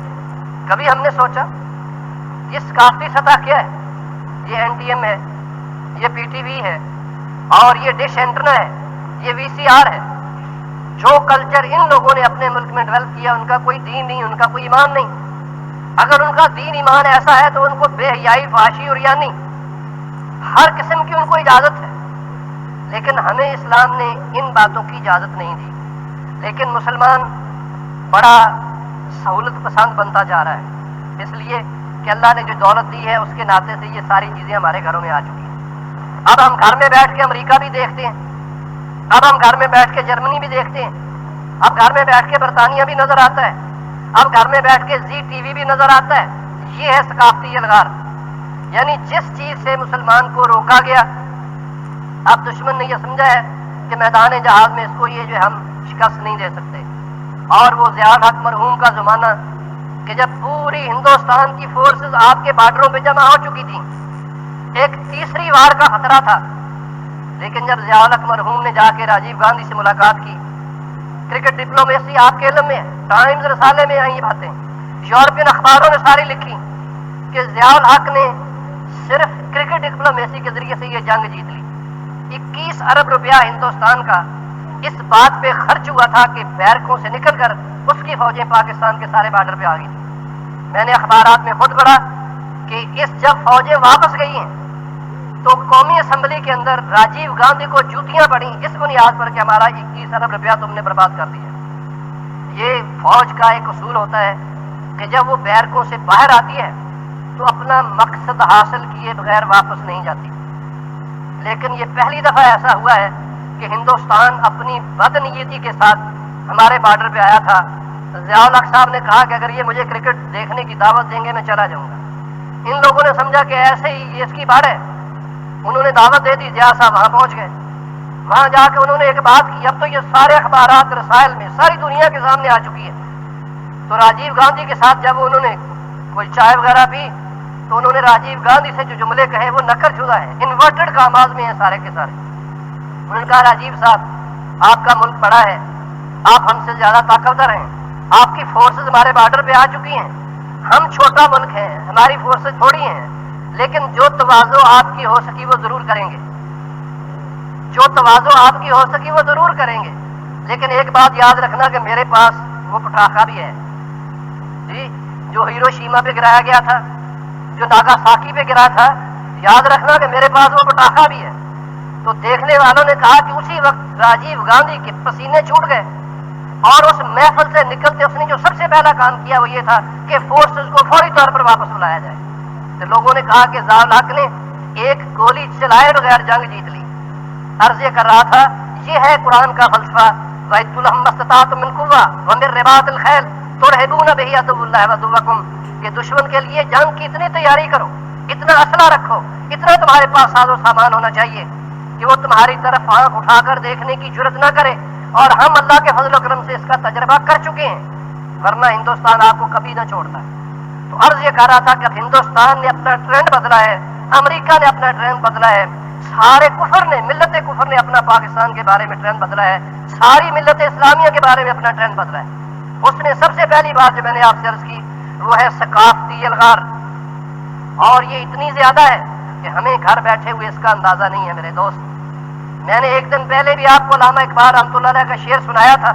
کبھی ہم نے سوچا یہ ثقافتی سطح کیا ہے؟ یہ NTM ہے، یہ PTV ہے، اور یہ ڈش اینٹنا ہے، یہ VCR ہے. جو کلچر ان لوگوں نے اپنے ملک میں ڈیولپ کیا، ان کا کوئی دین نہیں، ان کا کوئی ایمان نہیں. اگر ان کا دین ایمان ایسا ہے تو ان کو بے حیائی، فحاشی اور یعنی ہر قسم کی ان کو اجازت ہے، لیکن ہمیں اسلام نے ان باتوں کی اجازت نہیں دی. لیکن مسلمان بڑا سہولت پسند بنتا جا رہا ہے، اس لیے کہ اللہ نے جو دولت دی ہے اس کے ناطے سے یہ ساری چیزیں ہمارے گھروں میں آ چکی ہیں. اب ہم گھر میں بیٹھ کے امریکہ بھی دیکھتے ہیں، اب ہم گھر میں بیٹھ کے جرمنی بھی دیکھتے ہیں، اب گھر میں بیٹھ کے برطانیہ بھی نظر آتا ہے، اب گھر میں بیٹھ کے زی TV بھی نظر آتا ہے. یہ ہے ثقافتی الغار، یعنی جس چیز سے مسلمان کو روکا گیا اب دشمن نے یہ سمجھا ہے کہ میدان جہاد میں اس کو یہ جو ہم شکست نہیں دے سکتے. اور وہ ضیاء الحق مرحوم کا زمانہ کہ جب پوری ہندوستان کی فورسز آپ کے بارڈروں پہ جمع ہو چکی تھیں، ایک تیسری وار کا خطرہ تھا. لیکن جب ضیاء الحق مرحوم نے جا کے راجیو گاندھی سے ملاقات کی، کرکٹ ڈپلومیسی آپ کے علم میں ہے، ٹائمز رسالے میں آئی باتیں، یورپین اخباروں نے ساری لکھی کہ ضیاء الحق نے صرف کرکٹ ڈپلومیسی کے ذریعے سے یہ جنگ جیت لی. 21 ارب روپیہ ہندوستان کا اس بات پہ خرچ ہوا تھا کہ بیرکوں سے نکل کر اس کی فوجیں پاکستان کے سارے بارڈر پہ آ گئی تھی. میں نے اخبارات میں خود پڑھا کہ جب فوجیں واپس گئی ہیں تو قومی اسمبلی کے اندر راجیو گاندھی کو جوتیاں پڑیں اس بنیاد پر کہ ہمارا 21 ارب روپیہ تم نے برباد کر دیا. یہ فوج کا ایک اصول ہوتا ہے کہ جب وہ بیرکوں سے باہر آتی ہے تو اپنا مقصد حاصل کیے بغیر واپس نہیں جاتی. لیکن یہ پہلی دفعہ ایسا ہوا ہے کہ ہندوستان اپنی بدنیتی کے ساتھ ہمارے بارڈر پہ آیا تھا. ضیاء الحق صاحب نے کہا کہ اگر یہ مجھے کرکٹ دیکھنے کی دعوت دیں گے میں چلا جاؤں گا. ان لوگوں نے سمجھا کہ ایسے ہی یہ اس کی بات ہے، انہوں نے دعوت دے دی. ضیاء صاحب وہاں پہنچ گئے، وہاں جا کے انہوں نے ایک بات کی، اب تو یہ سارے اخبارات رسائل میں ساری دنیا کے سامنے آ چکی ہے. تو راجیو گاندھی کے ساتھ جب انہوں نے کوئی چائے وغیرہ پی تو انہوں نے راجیو گاندھی سے جو جملے کہے وہ نقل شدہ ہیں، انورٹڈ کاماز میں ہیں سارے کے سارے. انہوں نے کہا راجیو صاحب آپ کا ملک بڑا ہے، آپ ہم سے زیادہ طاقتور ہیں، آپ کی فورسز ہمارے بارڈر پہ آ چکی ہیں، ہم چھوٹا ملک ہیں، ہماری فورسز تھوڑی ہیں، لیکن جو تواضع آپ کی ہو سکی وہ ضرور کریں گے، جو تواضع آپ کی ہو سکی وہ ضرور کریں گے۔ لیکن ایک بات یاد رکھنا کہ میرے پاس وہ پٹاخہ بھی ہے جی، جو ہیروشیما پہ گرایا گیا تھا، جو ناگاساکی پہ گرا تھا، یاد رکھنا کہ میرے پاس وہ پٹاخہ بھی ہے۔ تو دیکھنے والوں نے کہا کہ اسی وقت راجیو گاندھی کے پسینے چھوٹ گئے، اور اس محفل سے نکلتے اس نے جو سب سے پہلا کام کیا وہ یہ تھا کہ فورسز کو فوری طور پر واپس بلایا جائے۔ تو لوگوں نے کہا کہ ضیاء الحق نے ایک گولی چلائے بغیر جنگ جیت لی۔ عرض یہ کر رہا تھا یہ ہے قرآن کا فلسفہ، وَإِذْ لَهُمْ مَا اسْتَطَعْتُم مِّن قُوَّةٍ وَمِن رِّبَاطِ الْخَيْلِ تُرْهِبُونَ بِهِ عَدُوَّ اللَّهِ وَعَدُوَّكُمْ، کہ دشمن کے لیے جنگ کی اتنی تیاری کرو، اتنا اسلحہ رکھو، اتنا تمہارے پاس ساز و سامان ہونا چاہیے کہ وہ تمہاری طرف آنکھ اٹھا کر دیکھنے کی جرت نہ کرے، اور ہم اللہ کے فضل و کرم سے اس کا تجربہ کر چکے ہیں، ورنہ ہندوستان آپ کو کبھی نہ چھوڑتا ہے۔ تو عرض یہ کہہ رہا تھا کہ اب ہندوستان نے اپنا ٹرینڈ بدلا ہے، امریکہ نے اپنا ٹرینڈ بدلا ہے، سارے کفر نے، ملت کفر نے اپنا پاکستان کے بارے میں ٹرینڈ بدلا ہے، ساری ملت اسلامیہ کے بارے میں اپنا ٹرینڈ بدلا ہے۔ اس نے سب سے پہلی بات جو میں نے آپ سے عرض کی وہ ہے ثقافتی الغار، اور یہ اتنی زیادہ ہے کہ ہمیں گھر بیٹھے ہوئے اس کا اندازہ نہیں ہے میرے دوست۔ میں نے ایک دن پہلے بھی آپ کو علامہ اقبال رحمۃ اللہ علیہ کا شعر سنایا تھا،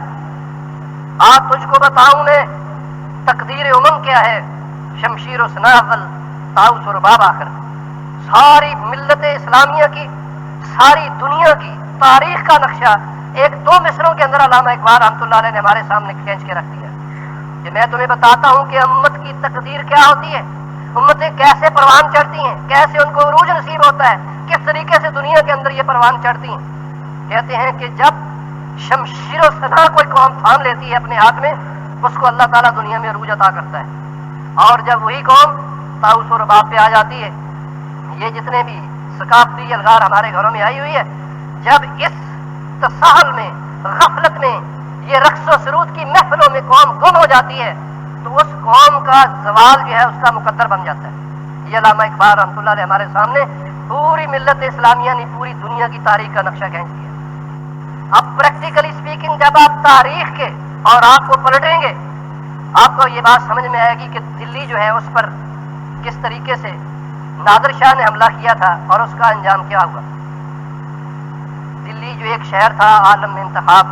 آج تجھ کو بتاؤں میں تقدیر امم کیا ہے، شمشیر و سنا اول طاؤس و رباب آخر۔ ساری ملت اسلامیہ کی، ساری دنیا کی تاریخ کا نقشہ ایک دو مصروں کے اندر علامہ اقبال رحمۃ اللہ علیہ نے ہمارے سامنے کھینچ کے رکھ دیا کہ میں تمہیں بتاتا ہوں کہ امت کی تقدیر کیا ہوتی ہے، امتیں کیسے پروان چڑھتی ہیں، کیسے ان کو عروج نصیب ہوتا ہے، کس طریقے سے دنیا کے اندر یہ پروان چڑھتی ہیں۔ کہتے ہیں کہ جب شمشیر و سنا کوئی قوم تھام لیتی ہے اپنے ہاتھ میں، اس کو اللہ تعالیٰ دنیا میں عروج عطا کرتا ہے، اور جب وہی قوم طاؤس و رباب پہ آ جاتی ہے، یہ جتنے بھی ثقافتی الغار ہمارے گھروں میں آئی ہوئی ہے، جب اس تساہل میں، غفلت میں، یہ رقص و سرود کی محفلوں میں قوم گم ہو جاتی ہے، تو اس قوم کا زوال جو ہے اس کا مقدر بن جاتا ہے۔ یہ علامہ اقبال رحمۃ اللہ علیہ ہمارے سامنے پوری ملت اسلامیہ نے پوری دنیا کی تاریخ کا نقشہ کھینچ دیا۔ اب پریکٹیکلی اسپیکنگ جب آپ تاریخ کے اور آپ کو پلٹیں گے، آپ کو یہ بات سمجھ میں آئے گی کہ دلی جو ہے اس پر کس طریقے سے نادر شاہ نے حملہ کیا تھا اور اس کا انجام کیا ہوا۔ دلی جو ایک شہر تھا عالم میں انتخاب،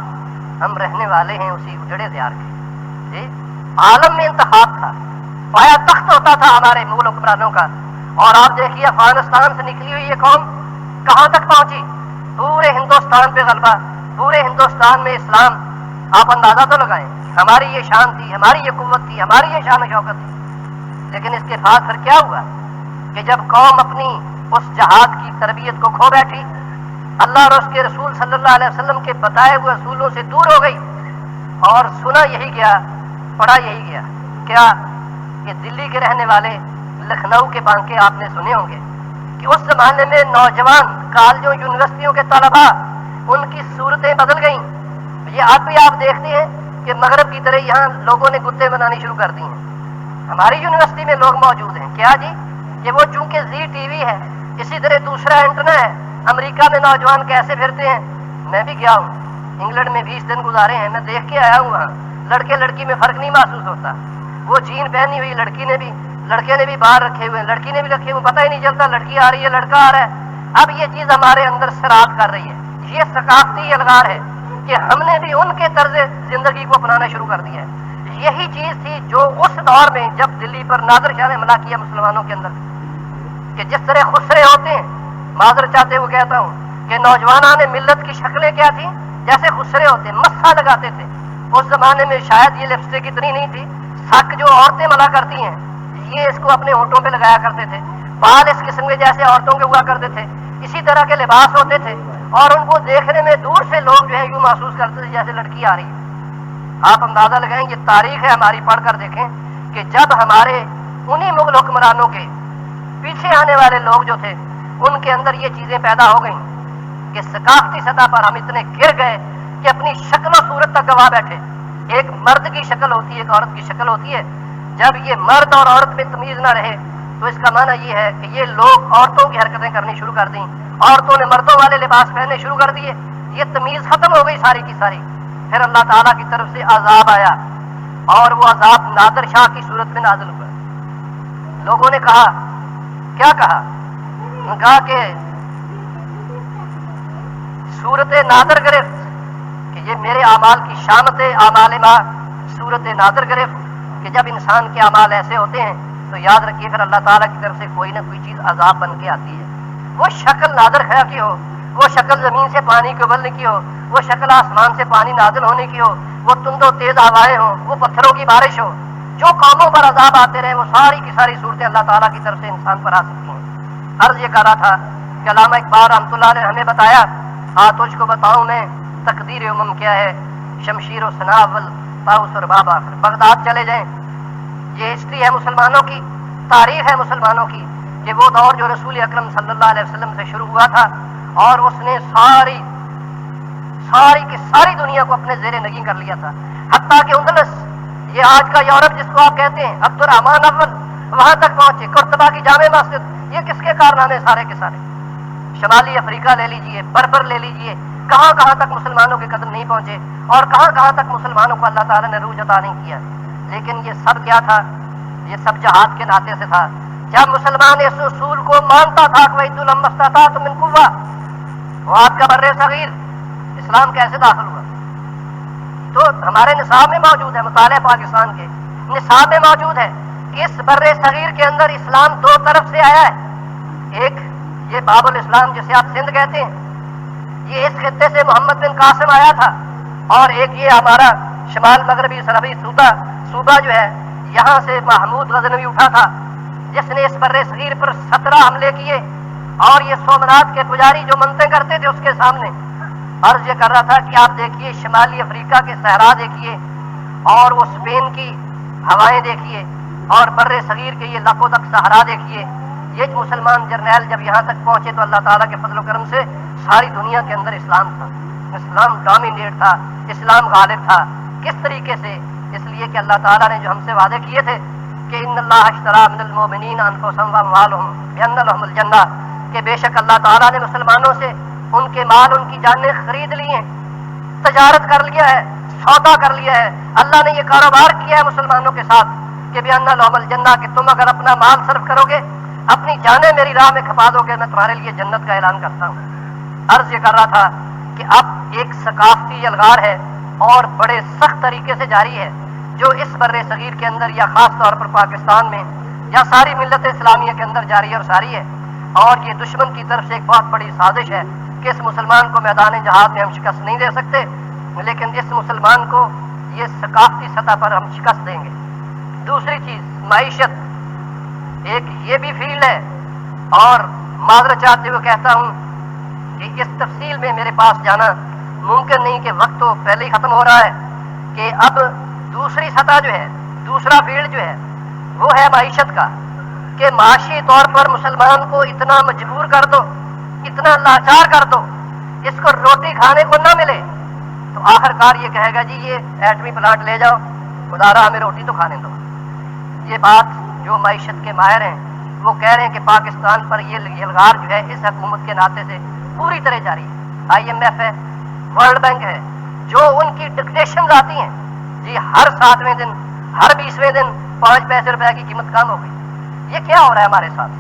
ہم رہنے والے ہیں اسی اجڑے دیار کے جی، عالم میں انتخاب تھا، پایا تخت ہوتا تھا ہمارے مغل حکمرانوں کا، اور آپ دیکھیے افغانستان سے نکلی ہوئی یہ قوم کہاں تک پہنچی، پورے ہندوستان پہ غلبہ، پورے ہندوستان میں اسلام۔ آپ اندازہ تو لگائیں، ہماری یہ شان تھی، ہماری یہ قوت تھی، ہماری یہ شان و شوکت تھی، لیکن اس کے بعد پھر کیا ہوا کہ جب قوم اپنی اس جہاد کی تربیت کو کھو بیٹھی، اللہ اور اس کے رسول صلی اللہ علیہ وسلم کے بتائے ہوئے اصولوں سے دور ہو گئی، اور سنا یہی گیا، پڑھا یہی گیا کیا کہ دلی کے رہنے والے لکھنؤ کے بانکے آپ نے سنے ہوں گے کہ اس زمانے میں نوجوان کالجوں یونیورسٹیوں کے طلباء ان کی صورتیں بدل گئیں۔ یہ اب بھی آپ دیکھتے ہیں کہ مغرب کی طرح یہاں لوگوں نے گتے بنانی شروع کر دی ہیں۔ ہماری یونیورسٹی میں لوگ موجود ہیں کیا جی کہ وہ چونکہ زی ٹی وی ہے، اسی طرح دوسرا انٹرنا ہے، امریکہ میں نوجوان کیسے پھرتے ہیں۔ میں بھی گیا ہوں، انگلینڈ میں 20 دن گزارے ہیں، میں دیکھ کے آیا ہوں وہاں لڑکے لڑکی میں فرق نہیں محسوس ہوتا، وہ جین پہنی ہوئی لڑکی نے بھی، لڑکے نے بھی باہر رکھے ہوئے، لڑکی نے بھی رکھے ہوئے، پتہ ہی نہیں چلتا لڑکی آ رہی ہے لڑکا آ رہا ہے۔ اب یہ چیز ہمارے اندر سرات کر رہی ہے، یہ ثقافتی الغار ہے کہ ہم نے بھی ان کے طرز زندگی کو اپنانا شروع کر دیا ہے۔ یہی چیز تھی جو اس دور میں جب دلی پر نادر شاہ نے حملہ کیا مسلمانوں کے اندر، کہ جس طرح خسرے ہوتے ہیں، معذر چاہتے ہوئے کہتا ہوں کہ نوجوانان ملت کی شکلیں کیا تھیں، جیسے خسرے ہوتے، مسا لگاتے تھے۔ اس زمانے میں شاید یہ لپسٹک اتنی نہیں تھی، سک جو عورتیں ملا کرتی ہیں یہ اس کو اپنے ہونٹوں پہ لگایا کرتے تھے، بال اس قسم کے جیسے عورتوں کے ہوا کرتے تھے، اسی طرح کے لباس ہوتے تھے، اور ان کو دیکھنے میں دور سے لوگ جو ہے یوں محسوس کرتے تھے جیسے لڑکی آ رہی ہے۔ آپ اندازہ لگائیں، یہ تاریخ ہے ہماری، پڑھ کر دیکھیں کہ جب ہمارے انہی مغل حکمرانوں کے پیچھے آنے والے لوگ جو تھے ان کے اندر یہ چیزیں پیدا ہو گئیں کہ ثقافتی سطح پر ہم اتنے گر گئے کہ اپنی شکل و صورت تک گوا بیٹھے۔ ایک مرد کی شکل ہوتی ہے، ایک عورت کی شکل ہوتی ہے، جب یہ مرد اور عورت میں تمیز نہ رہے تو اس کا معنی یہ ہے کہ یہ لوگ عورتوں کی حرکتیں کرنی شروع کر دیں، عورتوں نے مردوں والے لباس پہننے شروع کر دیے، یہ تمیز ختم ہو گئی ساری کی ساری۔ پھر اللہ تعالیٰ کی طرف سے عذاب آیا، اور وہ عذاب نادر شاہ کی صورت میں نازل ہوا۔ لوگوں نے کہا، کیا کہا؟ انہوں نے کہا کہ صورت نادر گرفت، کہ یہ میرے اعمال کی شامت اعمال ما صورت نادر گرفت، کہ جب انسان کے اعمال ایسے ہوتے ہیں تو یاد رکھیے پھر اللہ تعالیٰ کی طرف سے کوئی نہ کوئی چیز عذاب بن کے آتی ہے۔ وہ شکل نادر خیا کی ہو، وہ شکل زمین سے پانی کے ابلنے کی ہو، وہ شکل آسمان سے پانی نازل ہونے کی ہو، وہ تند و تیز ہوائیں ہوں، وہ پتھروں کی بارش ہو، جو قوموں پر عذاب آتے رہے وہ ساری کی ساری صورتیں اللہ تعالیٰ کی طرف سے انسان پر آ سکتی ہیں۔ عرض یہ کر رہا تھا کہ علامہ اقبال رحمۃ اللہ نے ہمیں بتایا، تجھ کو بتاؤں میں تقدیر امم کیا ہے، شمشیر و سنا اول طاؤس اور باب آخر۔ بغداد چلے جائیں، یہ ہسٹری ہے مسلمانوں کی، تاریخ ہے مسلمانوں کی، کہ وہ دور جو رسول اکرم صلی اللہ علیہ وسلم سے شروع ہوا تھا اور اس نے ساری کی ساری دنیا کو اپنے زیر نگین کر لیا تھا، حتیٰ کہ اندلس، یہ آج کا یورپ جس کو آپ کہتے ہیں، عبد الرحمن اول وہاں تک پہنچے، قرطبہ کی جامع مسجد، یہ کس کے کارنامے سارے کے سارے؟ شمالی افریقہ لے لیجئے، بربر لے لیجئے، کہاں کہاں تک مسلمانوں کے قدم نہیں پہنچے اور کہاں کہاں تک مسلمانوں کو اللہ تعالیٰ نے عروج عطا نہیں کیا۔ لیکن یہ سب کیا تھا؟ یہ سب جہاد کے ناطے سے تھا۔ جب مسلمان اس اصول کو مانتا تھا کہ وَإِذْ لَمَّا اسْتَطَعْتُم مِّن قُوَّةٍ، وہ آپ کا بر صغیر اسلام کیسے داخل ہوا؟ تو ہمارے نصاب میں موجود ہے، مطالعہ پاکستان کے نصاب میں موجود ہے کہ اس بر صغیر کے اندر اسلام دو طرف سے آیا ہے۔ ایک یہ باب الاسلام جسے آپ سندھ کہتے ہیں، یہ اس خطے سے محمد بن قاسم آیا تھا، اور ایک یہ ہمارا شمال مغربی سرحدی صوبہ جو ہے، یہاں سے محمود غزنوی اٹھا تھا جس نے اس بر صغیر پر 17 حملے کیے، اور یہ سومنات کے پجاری جو منتیں کرتے تھے اس کے سامنے۔ عرض یہ کر رہا تھا کہ آپ دیکھیے شمالی افریقہ کے صحرا دیکھیے، اور وہ اسپین کی ہوائیں دیکھیے، اور بر صغیر کے یہ لق و دق صحرا دیکھیے۔ یہ مسلمان جرنیل جب یہاں تک پہنچے تو اللہ تعالیٰ کے فضل و کرم سے ساری دنیا کے اندر اسلام تھا، اسلام ڈومینیٹ تھا، اسلام غالب تھا۔ کس طریقے سے؟ اس لیے کہ اللہ تعالیٰ نے جو ہم سے وعدے کیے تھے کہ ان اللہ اشتری من المؤمنین انفسهم واموالهم بان لهم الجنہ، کہ بے شک اللہ تعالیٰ نے مسلمانوں سے ان کے مال، ان کی جانیں خرید لی ہیں، تجارت کر لیا ہے، سودا کر لیا ہے۔ اللہ نے یہ کاروبار کیا ہے مسلمانوں کے ساتھ کہ بان لهم الجنہ، کہ تم اگر اپنا مال صرف کرو گے، اپنی جانیں میری راہ میں کھپا دو گے، میں تمہارے لیے جنت کا اعلان کرتا ہوں۔ عرض یہ کر رہا تھا کہ اب ایک ثقافتی یلغار ہے اور بڑے سخت طریقے سے جاری ہے، جو اس بر صغیر کے اندر یا خاص طور پر پاکستان میں یا ساری ملت اسلامیہ کے اندر جاری اور ساری ہے، اور یہ دشمن کی طرف سے ایک بہت بڑی سازش ہے کہ اس مسلمان کو میدان جہاد میں ہم شکست نہیں دے سکتے، لیکن اس مسلمان کو یہ ثقافتی سطح پر ہم شکست دیں گے۔ دوسری چیز معیشت، ایک یہ بھی فیلڈ ہے، اور معذرت چاہتے ہوئے کہتا ہوں کہ اس تفصیل میں میرے پاس جانا ممکن نہیں، کہ وقت تو پہلے ہی ختم ہو رہا ہے، کہ اب دوسری سطح جو ہے، دوسرا فیلڈ جو ہے وہ ہے معیشت کا، کہ معاشی طور پر مسلمان کو اتنا مجبور کر دو، اتنا لاچار کر دو، اس کو روٹی کھانے کو نہ ملے تو آخر کار یہ کہے گا جی یہ ایٹمی پلانٹ لے جاؤ، خدا را ہمیں روٹی تو کھانے دو۔ یہ بات جو معیشت کے ماہر ہیں وہ کہہ رہے ہیں کہ پاکستان پر یہ یلغار جو ہے اس حکومت کے ناطے سے پوری طرح جاری ہے۔ IMF ہے، ورلڈ بینک ہے، جو ان کی ڈکٹیشنز آتی ہیں، جی ہر 7ویں دن، ہر 20ویں دن 5 پیسے روپے کی قیمت کم ہو گئی۔ یہ کیا ہو رہا ہے ہمارے ساتھ؟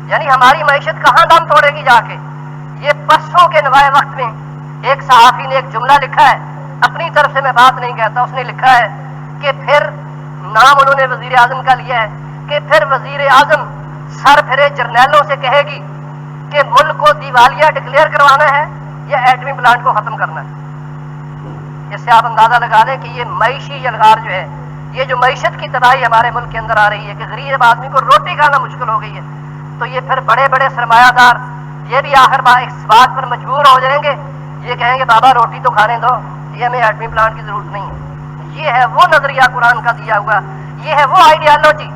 یعنی ہماری معیشت کہاں دم توڑے گی جا کے؟ یہ پرسوں کے نوائے وقت میں ایک صحافی نے ایک جملہ لکھا ہے، اپنی طرف سے میں بات نہیں کہتا، اس نے لکھا ہے کہ پھر نام انہوں نے وزیر اعظم کا لیا ہے، کہ پھر وزیر اعظم سر پھرے جرنیلوں سے کہے گی کہ ملک کو دیوالیہ ڈکلیئر کروانا ہے یا ایٹمی پلانٹ کو ختم کرنا ہے۔ اس سے آپ اندازہ لگا لیں کہ یہ معیشی یلغار جو ہے، یہ جو معیشت کی تباہی ہمارے ملک کے اندر آ رہی ہے کہ غریب آدمی کو روٹی کھانا مشکل ہو گئی ہے، تو یہ پھر بڑے بڑے سرمایہ دار یہ بھی آخر اس بات پر مجبور ہو جائیں گے، یہ کہیں گے بابا روٹی تو کھانے دو، یہ ہمیں ایٹمی پلانٹ کی ضرورت نہیں ہے۔ یہ ہے وہ نظریہ قرآن کا دیا ہوا، یہ ہے وہ آئیڈیالوجی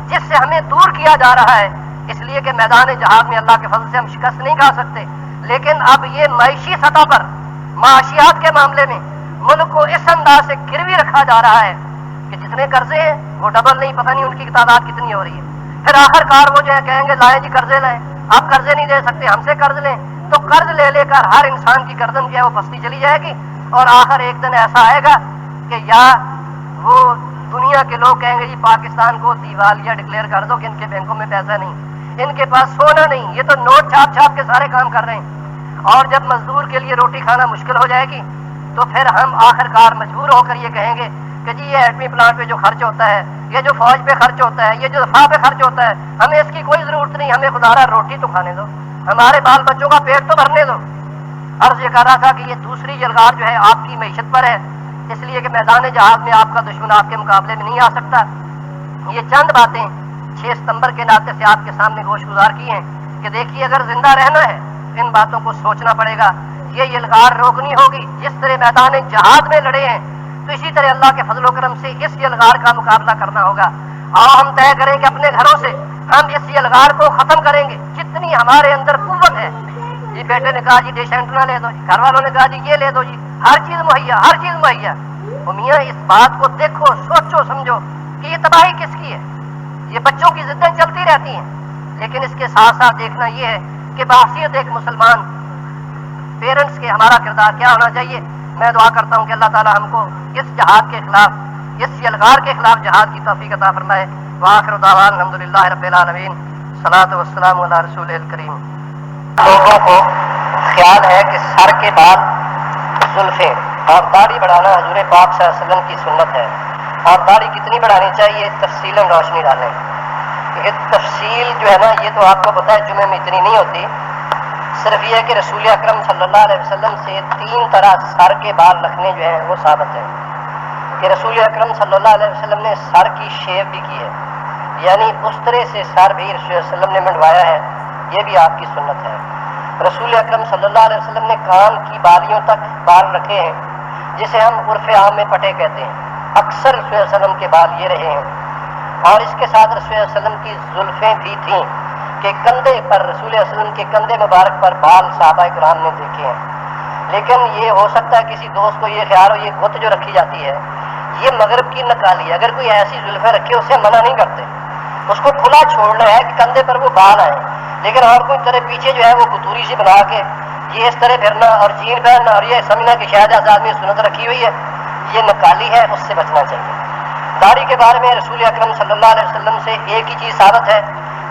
جس سے ہمیں دور کیا جا رہا ہے، اس لیے کہ میدان جہاد میں اللہ کے فضل سے ہم شکست نہیں کھا سکتے، لیکن اب یہ معیشی سطح پر معاشیات کے معاملے میں ملک کو اس انداز سے گروی رکھا جا رہا ہے کہ جتنے قرضے ہیں وہ ڈبل نہیں، پتہ نہیں ان کی تعداد کتنی ہو رہی ہے۔ پھر آخر کار وہ جو ہے کہیں گے لائیں جی قرضے لائیں، آپ قرضے نہیں دے سکتے ہم سے قرض لیں، تو قرض لے لے کر ہر انسان کی گردن جو ہے وہ پھنستی چلی جائے گی، اور آخر ایک دن ایسا آئے گا کہ یا وہ دنیا کے لوگ کہیں گے جی پاکستان کو دیوالیہ ڈکلیئر کر دو کہ ان کے بینکوں میں پیسہ نہیں، ان کے پاس سونا نہیں، یہ تو نوٹ چھاپ چھاپ کے سارے کام کر رہے ہیں، اور جب مزدور کے لیے روٹی کھانا مشکل ہو جائے گی تو پھر ہم آخر کار مجبور ہو کر یہ کہیں گے کہ جی یہ ایٹمی پلانٹ پہ جو خرچ ہوتا ہے، یہ جو فوج پہ خرچ ہوتا ہے، یہ جو دفاع پہ خرچ ہوتا ہے، ہمیں اس کی کوئی ضرورت نہیں، ہمیں خدا را روٹی تو کھانے دو، ہمارے بال بچوں کا پیٹ تو بھرنے دو۔ عرض یہ کر رہا تھا کہ یہ دوسری یلغار جو ہے آپ کی معیشت پر ہے، اس لیے کہ میدان جہاد میں آپ کا دشمن آپ کے مقابلے میں نہیں آ سکتا۔ یہ چند باتیں 6 ستمبر کے ناطے سے آپ کے سامنے گوش گزار کی ہیں کہ دیکھیے اگر زندہ رہنا ہے ان باتوں کو سوچنا پڑے گا، یہ یلغار روکنی ہوگی۔ جس طرح میدان جہاد میں لڑے ہیں تو اسی طرح اللہ کے فضل و کرم سے اس یلغار کا مقابلہ کرنا ہوگا، اور ہم طے کریں کہ اپنے گھروں سے ہم اس یلغار کو ختم کریں گے جتنی ہمارے اندر قوت ہے۔ جی بیٹے نے کہا جی ڈش اینٹنا لے دو، گھر والوں نے کہا جی یہ لے دو، جی ہر چیز مہیا، ہر چیز مہیا۔ میاں اس بات کو دیکھو، سوچو، سمجھو کہ یہ تباہی کس کی ہے۔ یہ بچوں کی ضدیں چلتی رہتی ہیں، لیکن اس کے ساتھ ساتھ دیکھنا یہ ہے کہ بحیثیت ایک مسلمان پیرنٹس کے ہمارا کردار کیا ہونا چاہیے۔ میں دعا کرتا ہوں کہ اللہ تعالی ہم کو اس جہاد کے خلاف، اس یلغار کے خلاف جہاد کی توفیق عطا فرمائے۔ وآخر دعوانا الحمدللہ رب العالمین، صلاۃ والسلام علی رسول الکریم۔ لوگوں کو خیال ہے کہ سر کے بال، زلفیں اور داڑھی بڑھانا حضور پاک صلی اللہ علیہ وسلم کی سنت ہے، اور داڑھی کتنی بڑھانی چاہیے تفصیل روشنی ڈالیں۔ یہ تفصیل جو ہے نا، یہ تو آپ کو پتا ہے جمعے میں اتنی نہیں ہوتی، صرف یہ ہے کہ رسول اکرم صلی اللہ علیہ وسلم سے 3 طرح سر کے بال رکھنے جو ہیں وہ ثابت ہے کہ رسول اکرم صلی اللہ علیہ وسلم نے سر کی شیو بھی کی ہے، یعنی اس طرح سے سر بھی رسول اللہ علیہ وسلم نے منڈوایا ہے، یہ بھی آپ کی سنت ہے۔ رسول اکرم صلی اللہ علیہ وسلم نے کان کی بالیوں تک بال رکھے ہیں، جسے ہم عرف عام میں پٹے کہتے ہیں، اکثر رسول اللہ علیہ وسلم کے بال یہ رہے ہیں۔ اور اس کے ساتھ رسول اللہ علیہ وسلم کی زلفیں بھی تھیں کہ کندھے پر، رسول اللہ علیہ وسلم کے کندھے مبارک پر بال صحابہ کرام نے دیکھے ہیں۔ لیکن یہ ہو سکتا ہے کسی دوست کو یہ خیال ہو یہ گت جو رکھی جاتی ہے یہ مغرب کی نکالی ہے، اگر کوئی ایسی زلفیں رکھے اسے منع نہیں کرتے، اس کو کھلا چھوڑنا ہے کہ کندھے پر وہ بال آئے، لیکن اور کوئی طرح پیچھے جو ہے وہ کتوری سی بنا کے یہ اس طرح پھرنا اور جین پہننا اور یہ سمجھنا کہ شاید ایسا آدمی سنت رکھی ہوئی ہے، یہ نکالی ہے، اس سے بچنا چاہیے۔ داڑھی کے بارے میں رسول اکرم صلی اللہ علیہ وسلم سے ایک ہی چیز ثابت ہے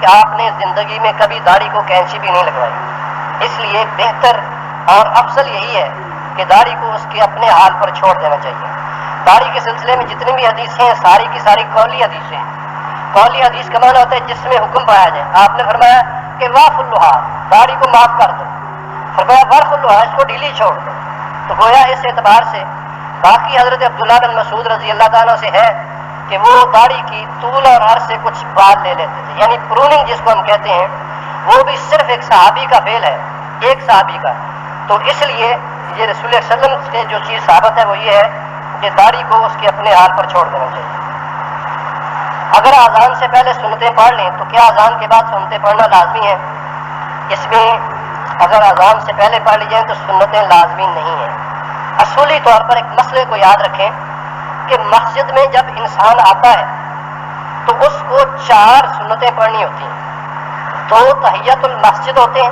کہ آپ نے زندگی میں کبھی داڑھی کو کینچی بھی نہیں لگوائی، اس لیے بہتر اور افضل یہی ہے کہ داڑھی کو اس کے اپنے حال پر چھوڑ دینا چاہیے۔ داڑھی کے سلسلے میں جتنی بھی حدیثیں ہیں ساری کی ساری قولی حدیثیں ہیں۔ قولی حدیث کا معنی ہوتا ہے جس میں حکم پایا جائے۔ آپ نے فرمایا کہ واف اللحا، داڑھی کو معاف کر دو، فرمایا ورخ اللحا، اس کو ڈھیلی چھوڑ دو۔ تو گویا اس اعتبار سے باقی حضرت عبداللہ بن مسعود رضی اللہ تعالیٰ سے ہے کہ وہ داڑھی کی طول اور عرض سے کچھ بال لے لیتے تھے، یعنی پروننگ جس کو ہم کہتے ہیں، وہ بھی صرف ایک صحابی کا فعل ہے، ایک صحابی کا۔ تو اس لیے یہ رسول اللہ صلی اللہ علیہ وسلم سے جو چیز ثابت ہے وہ یہ ہے کہ داڑھی کو اس کے اپنے حال پر چھوڑ دینا چاہیے۔ اگر اذان سے پہلے سنتیں پڑھ لیں تو کیا اذان کے بعد سنتیں پڑھنا لازمی ہے؟ اس میں اگر اذان سے پہلے پڑھ لی جائیں تو سنتیں لازمی نہیں ہیں۔ اصولی طور پر ایک مسئلے کو یاد رکھیں کہ مسجد میں جب انسان آتا ہے تو اس کو 4 سنتیں پڑھنی ہوتی ہیں۔ 2 تحیت المسجد ہوتے ہیں،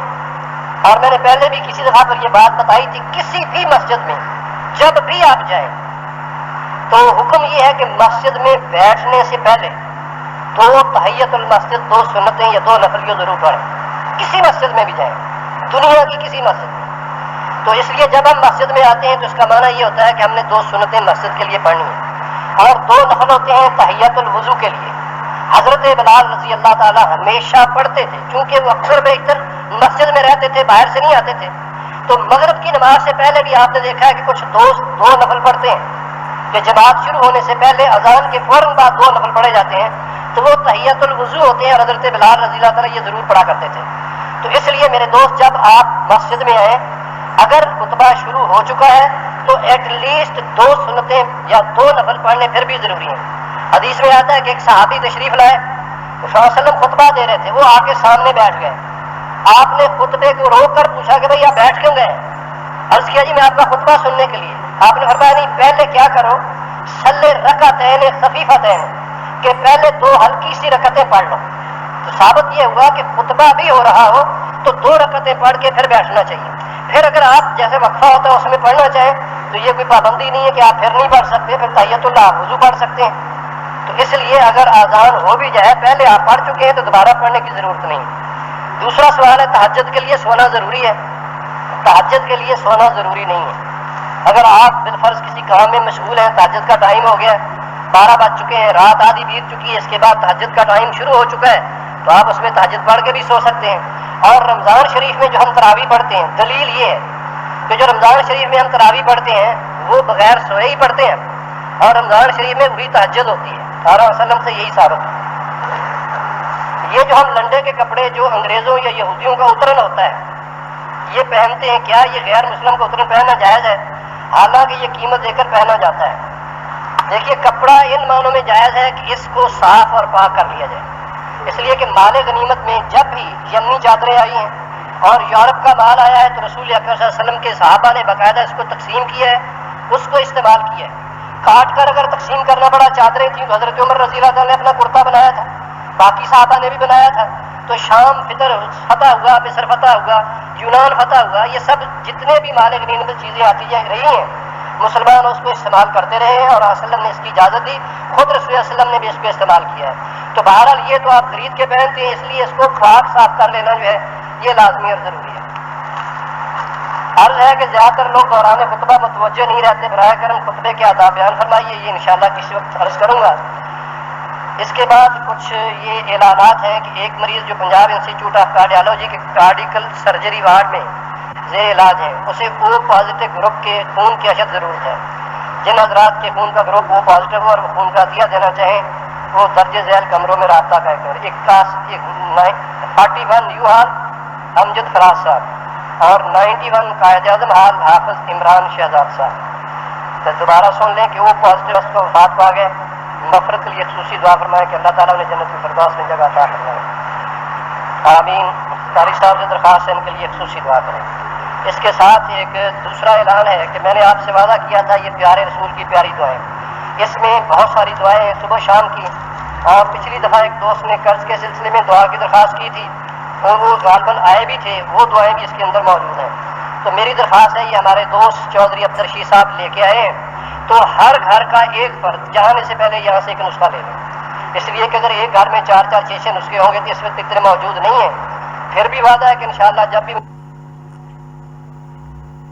اور میں نے پہلے بھی کسی دفعہ پر یہ بات بتائی تھی، کسی بھی مسجد میں جب بھی آپ جائیں تو حکم یہ ہے کہ مسجد میں بیٹھنے سے پہلے 2 تحیت المسجد، 2 سنتیں یا 2 نفلیوں ضرور پڑھیں، کسی مسجد میں بھی جائیں، دنیا کی کسی مسجد میں۔ تو اس لیے جب ہم مسجد میں آتے ہیں تو اس کا معنی یہ ہوتا ہے کہ ہم نے 2 سنتیں مسجد کے لیے پڑھنی ہیں، اور 2 نفل ہوتے ہیں تحیت الوضو کے لیے۔ حضرت بلال رضی اللہ تعالی ہمیشہ پڑھتے تھے، چونکہ وہ اکثر بیشتر مسجد میں رہتے تھے، باہر سے نہیں آتے تھے، تو مغرب کی نماز سے پہلے بھی آپ نے دیکھا ہے کہ کچھ دوست 2 نفل پڑھتے ہیں کہ جماعت شروع ہونے سے پہلے اذان کے فوراً بعد 2 نفل پڑھے جاتے ہیں، تو وہ تحیت الوضو ہوتے ہیں، اور حضرت بلال رضی اللہ تعالیٰ یہ ضرور پڑھا کرتے تھے۔ تو اس لیے میرے دوست جب آپ مسجد میں آئیں، اگر خطبہ شروع ہو چکا ہے تو ایٹ لیسٹ 2 سنتیں یا 2 نفل پڑھنے پھر بھی ضروری ہیں۔ حدیث میں آتا ہے کہ ایک صحابی تشریف لائے، صلی اللہ علیہ وسلم خطبہ دے رہے تھے، وہ آ کے سامنے بیٹھ گئے، آپ نے خطبے کو روک کر پوچھا کہ بھائی آپ بیٹھ کیوں گئے؟ عرض کیا جی میں آپ کا خطبہ سننے کے لیے۔ آپ نے فرمایا نہیں، پہلے کیا کرو، صلی رکعتین خفیفتین، کہ پہلے 2 ہلکی سی رکعتیں پڑھ لو۔ تو ثابت یہ ہوا کہ خطبہ بھی ہو رہا ہو تو 2 رکعتیں پڑھ کے پھر بیٹھنا چاہیے۔ پھر اگر آپ جیسے وقفہ ہوتا ہے اس میں پڑھنا چاہیں تو یہ کوئی پابندی نہیں ہے کہ آپ پھر نہیں پڑھ سکتے، پھر تحیۃ اللہ آپ وضو پڑھ سکتے ہیں. تو اس لیے اگر اذان ہو بھی جائے، پہلے آپ پڑھ چکے ہیں تو دوبارہ پڑھنے کی ضرورت نہیں. دوسرا سوال ہے تہجد کے لیے سونا ضروری ہے؟ تہجد کے لیے سونا ضروری نہیں ہے. اگر آپ بالفرض کسی کام میں مشغول ہیں، تہجد کا ٹائم ہو گیا، 12 بج چکے ہیں، رات آدھی بیت چکی ہے، اس کے بعد تہجد کا ٹائم شروع ہو چکا ہے، تو آپ اس میں تہجد پڑھ کے بھی سو سکتے ہیں. اور رمضان شریف میں جو ہم تراویح پڑھتے ہیں، دلیل یہ ہے کہ جو رمضان شریف میں ہم تراویح پڑھتے ہیں وہ بغیر سوئے ہی پڑھتے ہیں، اور رمضان شریف میں وہی تہجد ہوتی ہے. 18 سے یہی ثابت ہے. یہ جو ہم لنڈے کے کپڑے جو انگریزوں یا یہودیوں کا اترن ہوتا ہے یہ پہنتے ہیں، کیا یہ غیر مسلم کا اترن پہننا جائز ہے؟ حالانکہ یہ قیمت دے کر پہنا جاتا ہے. دیکھیے کپڑا ان معنوں میں جائز ہے کہ اس کو صاف اور پاک کر لیا جائے، اس لیے کہ مال غنیمت میں جب بھی یمنی چادریں آئی ہیں اور یورپ کا مال آیا ہے تو رسول اکرم صلی اللہ علیہ وسلم کے صحابہ نے باقاعدہ اس کو تقسیم کیا ہے، اس کو استعمال کیا ہے. کاٹ کر اگر تقسیم کرنا پڑا، چادریں تھیں تو حضرت عمر رضی اللہ عنہ نے اپنا کرتا بنایا تھا، باقی صحابہ نے بھی بنایا تھا. تو شام فطر فتح ہوا، مصر فتح ہوا، یونان فتح ہوا، یہ سب جتنے بھی مال غنیمت چیزیں آتی جا رہی ہیں مسلمان اس کو استعمال کرتے رہے ہیں، اور رسول اللہ نے اس کی اجازت دی، خود رسول اللہ صلی اللہ علیہ وسلم نے بھی اس کو استعمال کیا ہے. تو بہرحال یہ تو آپ خرید کے پہنتے ہیں، اس لیے اس کو پاک صاف کر لینا جو ہے یہ لازمی اور ضروری ہے. عرض ہے کہ زیادہ تر لوگ دوران خطبہ متوجہ نہیں رہتے، براہ کرم خطبے کے آداب بیان فرمائیے. یہ انشاءاللہ کسی وقت عرض کروں گا. اس کے بعد کچھ یہ اعلانات ہیں کہ ایک مریض جو پنجاب انسٹیٹیوٹ آف کارڈیالوجی کے کارڈیکل سرجری وارڈ میں زیر علاج ہے، اسے او پازیٹیو گروپ کے خون کی اشد ضرورت ہے. جن حضرات کے خون کا گروپ او پازیٹیو اور وہ خون کا عطیہ دینا چاہیں وہ درج ذیل کمروں میں رابطہ کریں. 41 یو ہال امجد فراز صاحب اور 91 قائد اعظم حال حافظ عمران شہزاد صاحب. تو دوبارہ سن لیں کہ وہ پازیٹیو اس کو وفات پا گئے. نفرت کے لیے خصوصی دعا فرمائیں کہ اللہ تعالیٰ نے جنت الفردوس میں جگہ عطا فرمائے. آمین. قاری صاحب سے درخواست ہے ان کے لیے خصوصی دعا کریں. اس کے ساتھ ایک دوسرا اعلان ہے کہ میں نے آپ سے وعدہ کیا تھا یہ پیارے رسول کی پیاری دعائیں، اس میں بہت ساری دعائیں ہیں صبح شام کی، اور پچھلی دفعہ ایک دوست نے قرض کے سلسلے میں دعا کی درخواست کی تھی اور وہ غالباً آئے بھی تھے، وہ دعائیں بھی اس کے اندر موجود ہیں. تو میری درخواست ہے، یہ ہمارے دوست چودھری عبد الرشید صاحب لے کے آئے ہیں، تو ہر گھر کا ایک فرد جانے سے پہلے یہاں سے ایک نسخہ لے لیں، اس لیے کہ اگر ایک گھر میں 4 4 6 6 نسخے ہوں گے تو اس وقت اتنے موجود نہیں ہیں. پھر بھی وعدہ ہے کہ انشاءاللہ جب بھی